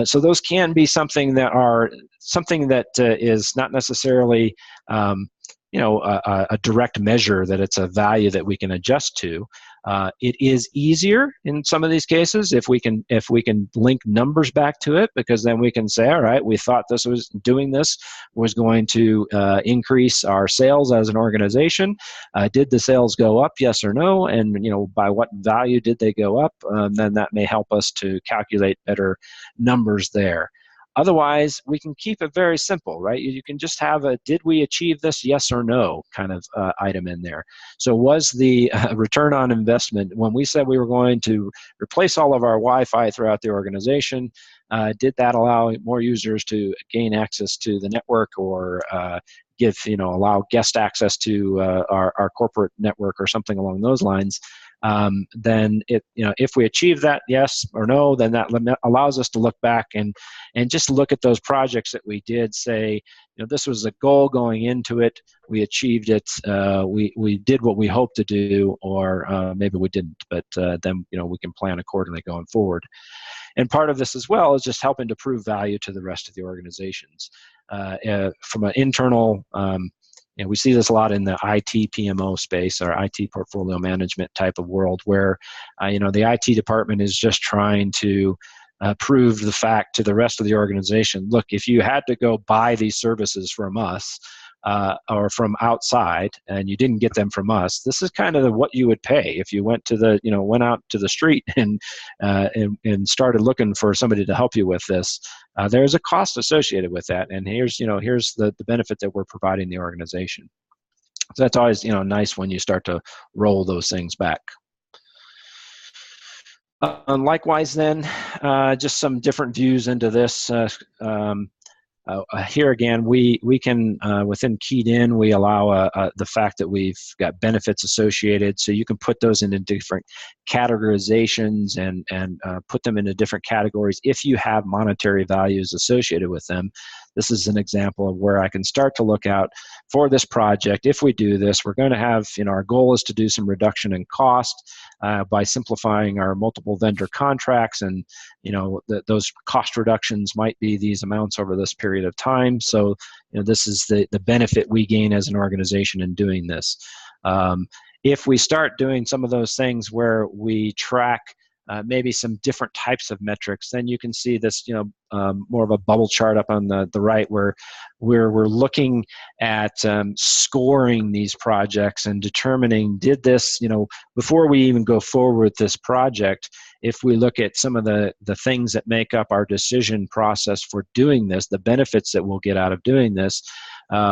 So those can be something that is not necessarily a direct measure that it's a value that we can adjust to. It is easier in some of these cases if we can link numbers back to it, because then we can say, all right, we thought this was going to increase our sales as an organization. Did the sales go up? Yes or no? And by what value did they go up? Then that may help us to calculate better numbers there. Otherwise, we can keep it very simple, right? You can just have a did we achieve this, yes or no kind of item in there. So was the return on investment, when we said we were going to replace all of our Wi-Fi throughout the organization, did that allow more users to gain access to the network, or allow guest access to our corporate network or something along those lines? Then if we achieve that, yes or no, then that allows us to look back and just look at those projects that we did, say, this was a goal going into it, we achieved it, we did what we hoped to do, or maybe we didn't, but then we can plan accordingly going forward. And part of this as well is just helping to prove value to the rest of the organizations. From an internal, we see this a lot in the IT PMO space, or IT portfolio management type of world, where the IT department is just trying to prove the fact to the rest of the organization, look, if you had to go buy these services from us or from outside, and you didn't get them from us, this is kind of what you would pay if you went to went out to the street and started looking for somebody to help you with this. There's a cost associated with that, and here's the benefit that we're providing the organization. So that's always nice when you start to roll those things back. Likewise, then, just some different views into this. Here again, we can, within Keyed In, we allow the fact that we've got benefits associated, so you can put those into different categorizations and put them into different categories if you have monetary values associated with them. This is an example of where I can start to look out for this project. If we do this, we're going to have, our goal is to do some reduction in cost by simplifying our multiple vendor contracts, and those cost reductions might be these amounts over this period of time. So this is the benefit we gain as an organization in doing this. If we start doing some of those things where we track maybe some different types of metrics, then you can see this, more of a bubble chart up on the right, where we're looking at scoring these projects and determining, did this, before we even go forward with this project, if we look at some of the things that make up our decision process for doing this, the benefits that we'll get out of doing this,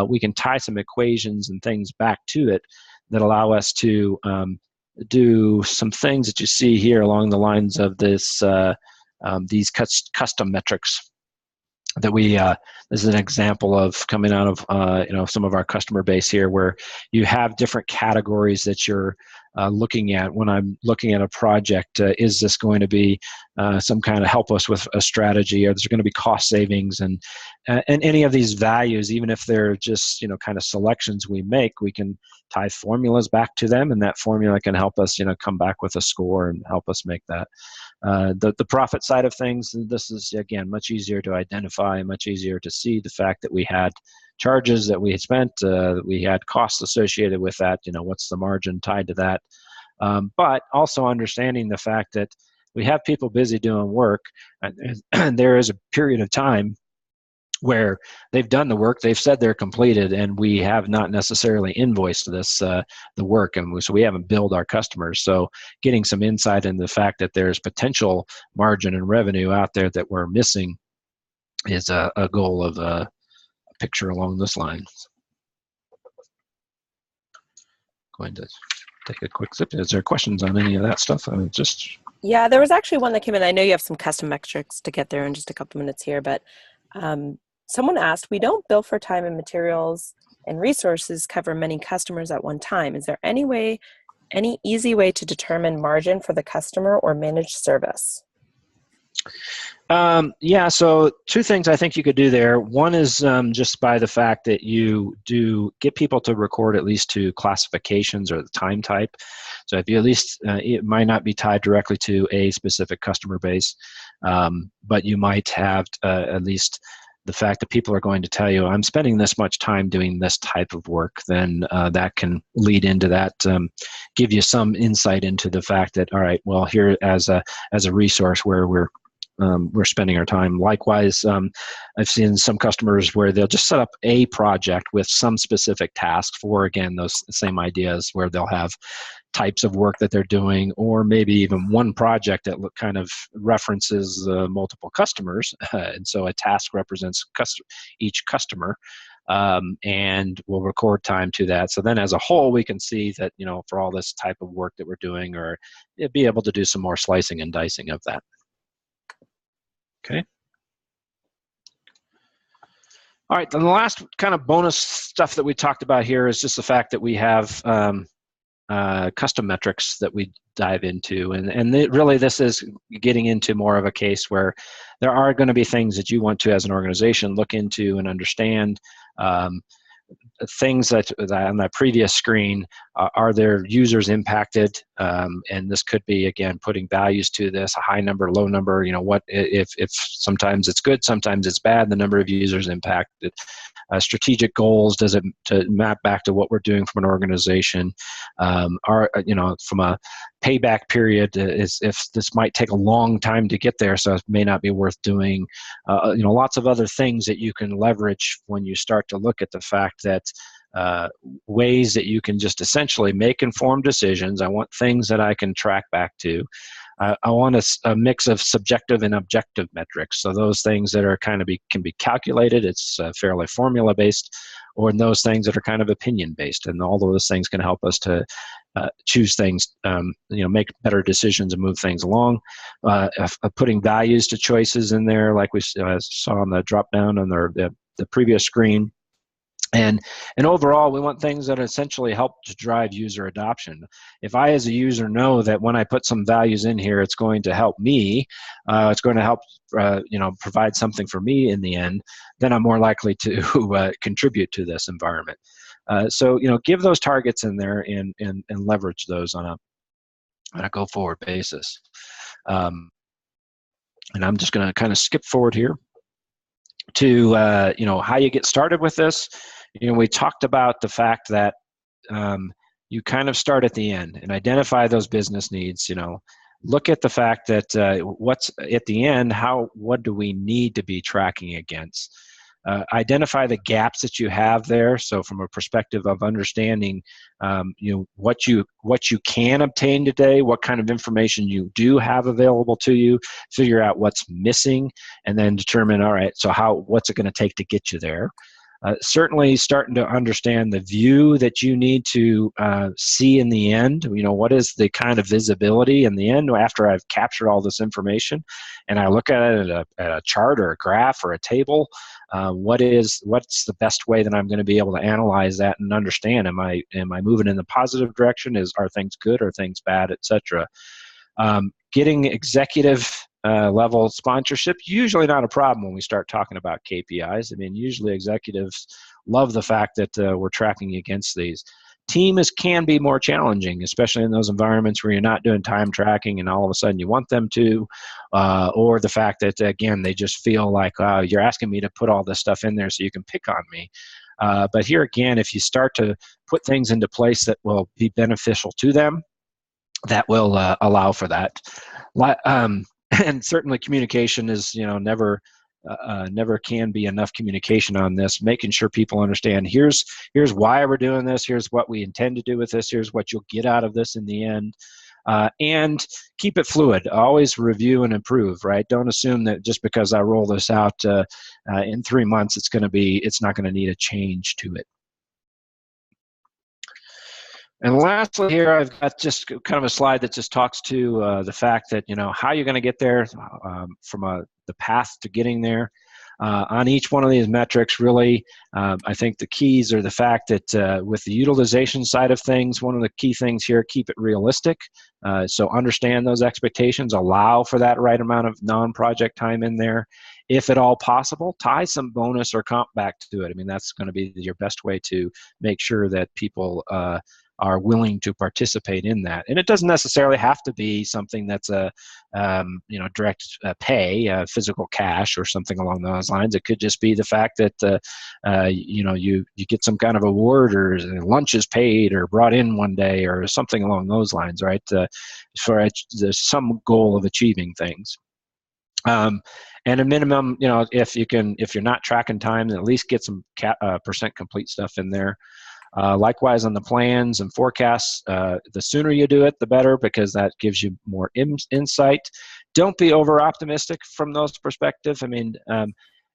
we can tie some equations and things back to it that allow us to do some things that you see here along the lines of this these custom metrics that we this is an example of coming out of some of our customer base here, where you have different categories that you're looking at when I'm looking at a project. Is this going to be some kind of help us with a strategy, or is there going to be cost savings? And any of these values, even if they're just kind of selections we make, we can tie formulas back to them, and that formula can help us come back with a score and help us make that. The profit side of things, this is, again, much easier to identify, much easier to see the fact that we had charges that we had spent, we had costs associated with that, what's the margin tied to that. But also understanding the fact that we have people busy doing work, and there is a period of time where they've done the work, they've said they're completed, and we have not necessarily invoiced the work, and so we haven't billed our customers. So getting some insight into the fact that there's potential margin and revenue out there that we're missing is a goal of a picture along this line. Going to take a quick zip. Is there questions on any of that stuff?
Yeah, there was actually one that came in. I know you have some custom metrics to get there in just a couple minutes here, but someone asked, we don't bill for time and materials and resources cover many customers at one time. Is there any easy way to determine margin for the customer or managed service?
Yeah, so two things I think you could do there. One is just by the fact that you do get people to record at least two classifications or the time type. So if you at least, it might not be tied directly to a specific customer base, but you might have at least the fact that people are going to tell you, I'm spending this much time doing this type of work, then that can lead into that, give you some insight into the fact that, all right, well, here as a resource where we're spending our time. Likewise, I've seen some customers where they'll just set up a project with some specific task for, again, those same ideas, where they'll have types of work that they're doing, or maybe even one project that kind of references multiple customers. And so a task represents each customer, and we'll record time to that. So then as a whole, we can see that, for all this type of work that we're doing, or be able to do some more slicing and dicing of that. Okay. All right, then the last kind of bonus stuff that we talked about here is just the fact that we have custom metrics that we dive into. And really this is getting into more of a case where there are going to be things that you want to, as an organization, look into and understand. Things that on that previous screen, are their users impacted? And this could be, again, putting values to this, a high number, low number, what if sometimes it's good, sometimes it's bad, the number of users impacted. Strategic goals, does it to map back to what we're doing from an organization? From a payback period, is if this might take a long time to get there, so it may not be worth doing. Lots of other things that you can leverage when you start to look at the fact that ways that you can just essentially make informed decisions. I want things that I can track back to. I want a mix of subjective and objective metrics. So those things that are can be calculated, it's fairly formula based, or those things that are kind of opinion based. And all of those things can help us to choose things, make better decisions and move things along. Putting values to choices in there, like we saw on the drop down on the previous screen. And overall, we want things that essentially help to drive user adoption. If I, as a user, know that when I put some values in here, it's going to help me, it's going to help, provide something for me in the end, then I'm more likely to contribute to this environment. So give those targets in there and leverage those on a go-forward basis. And I'm just going to kind of skip forward here to how you get started with this. We talked about the fact that you kind of start at the end and identify those business needs. Look at the fact that what's at the end, what do we need to be tracking against? Identify the gaps that you have there. So from a perspective of understanding, what you can obtain today, what kind of information you do have available to you, figure out what's missing, and then determine, all right, so what's it going to take to get you there? certainly starting to understand the view that you need to see in the end. What is the kind of visibility in the end after I've captured all this information, and I look at it at a chart or a graph or a table. What's the best way that I'm going to be able to analyze that and understand? Am I moving in the positive direction? Are things good? Are things bad, etc.? Getting executive level sponsorship, usually not a problem when we start talking about KPIs. I mean, usually executives love the fact that we're tracking against these. Teams can be more challenging, especially in those environments where you're not doing time tracking and all of a sudden you want them to, or the fact that, again, they just feel like, you're asking me to put all this stuff in there so you can pick on me. But here again, if you start to put things into place that will be beneficial to them, that will allow for that. And certainly communication is, never can be enough communication on this, making sure people understand here's why we're doing this, here's what we intend to do with this, here's what you'll get out of this in the end. And keep it fluid. Always review and improve, right? Don't assume that just because I roll this out in 3 months, it's not going to need a change to it. And lastly here, I've got just kind of a slide that just talks to the fact that, how you're going to get there from the path to getting there. On each one of these metrics, really, I think the keys are the fact that with the utilization side of things, one of the key things here, keep it realistic. So understand those expectations, allow for that right amount of non-project time in there. If at all possible, tie some bonus or comp back to it. I mean, that's going to be your best way to make sure that people are willing to participate in that. And it doesn't necessarily have to be something that's a direct pay, physical cash or something along those lines. It could just be the fact that you get some kind of award, or lunch is paid or brought in one day or something along those lines, right? There's some goal of achieving things. And a minimum, if you're not tracking time, then at least get some percent complete stuff in there. Likewise on the plans and forecasts, the sooner you do it, the better, because that gives you more insight. Don't be over optimistic from those perspectives. I mean,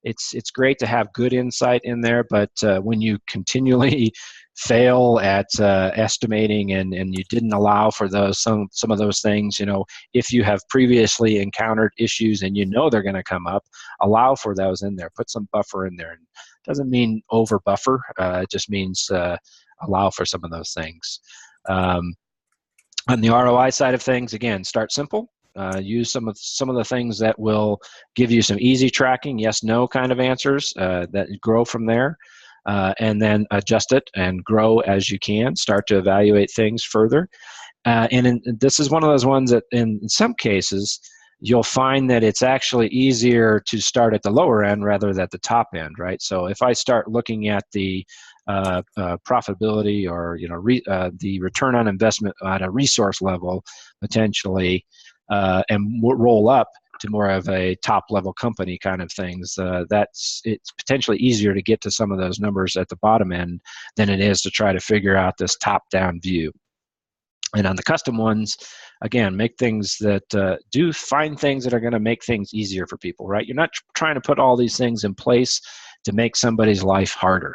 it's great to have good insight in there, but when you continually fail at estimating and you didn't allow for some of those things, if you have previously encountered issues and they're going to come up, allow for those in there. Put some buffer in there. And doesn't mean over buffer. It just means allow for some of those things. On the ROI side of things, again, start simple. Use some of the things that will give you some easy tracking, yes, no kind of answers that grow from there, and then adjust it and grow as you can. Start to evaluate things further. This is one of those ones that in some cases, you'll find that it's actually easier to start at the lower end rather than at the top end, right? So if I start looking at the profitability or the return on investment at a resource level potentially, and roll up to more of a top level company kind of things, it's potentially easier to get to some of those numbers at the bottom end than it is to try to figure out this top down view. And on the custom ones, again, make things that do find things that are going to make things easier for people, right? You're not trying to put all these things in place to make somebody's life harder.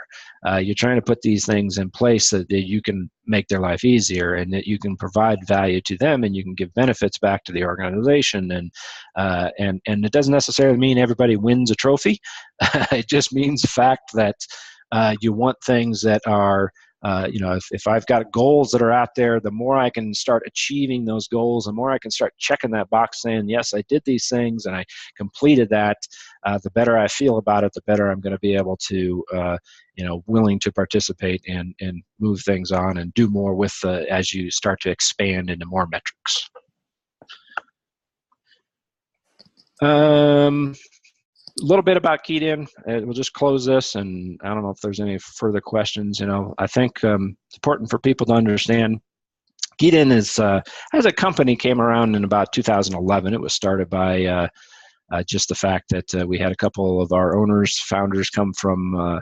You're trying to put these things in place so that you can make their life easier and that you can provide value to them and you can give benefits back to the organization. And it doesn't necessarily mean everybody wins a trophy. It just means the fact that you want things that are if I've got goals that are out there, the more I can start achieving those goals, the more I can start checking that box saying, yes, I did these things and I completed that, the better I feel about it, the better I'm going to be able to, willing to participate and move things on and do more with as you start to expand into more metrics. A little bit about keyed in. We'll just close this, and I don't know if there's any further questions. I think it's important for people to understand. Keyed in is as a company came around in about 2011. It was started by just the fact that we had a couple of our founders come from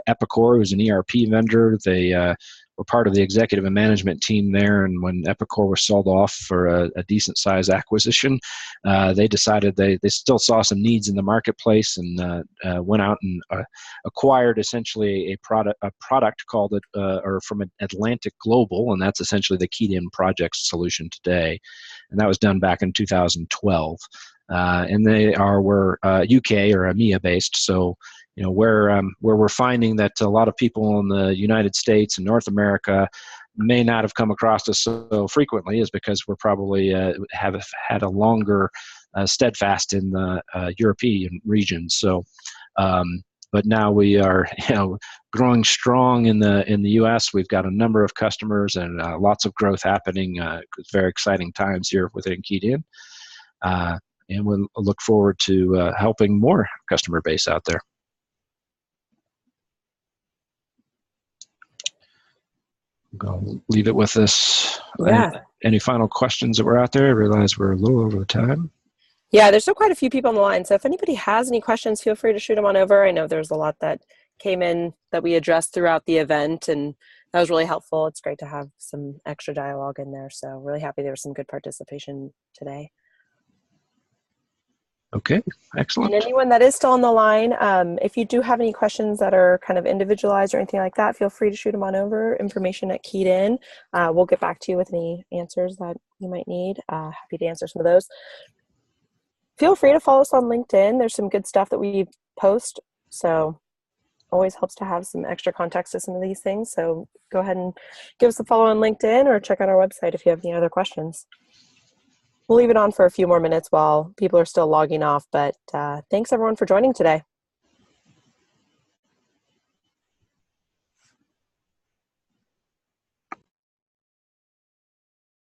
Epicor, who's an ERP vendor. They were part of the executive and management team there. And when Epicor was sold off for a decent size acquisition, they decided they still saw some needs in the marketplace, and went out and acquired essentially a product called it, or from Atlantic Global, and that's essentially the keyed-in project solution today. And that was done back in 2012. And were UK or EMEA based. So, where we're finding that a lot of people in the United States and North America may not have come across us so frequently is because we're probably have had a longer steadfast in the European region. So, but now we are growing strong in the U.S. We've got a number of customers and lots of growth happening. It's very exciting times here within Keyed-In. And we'll look forward to helping more customer base out there. I'll leave it with this.
Yeah.
Any final questions that were out there? I realize we're a little over the time.
Yeah, there's still quite a few people on the line. So if anybody has any questions, feel free to shoot them on over. I know there's a lot that came in that we addressed throughout the event, and that was really helpful. It's great to have some extra dialogue in there. So really happy there was some good participation today.
Okay, excellent.
And anyone that is still on the line, if you do have any questions that are kind of individualized or anything like that, feel free to shoot them on over. Information at Keyed-In. We'll get back to you with any answers that you might need. Happy to answer some of those. Feel free to follow us on LinkedIn. There's some good stuff that we post. So always helps to have some extra context to some of these things. So go ahead and give us a follow on LinkedIn or check out our website if you have any other questions. We'll leave it on for a few more minutes while people are still logging off, but thanks everyone for joining today.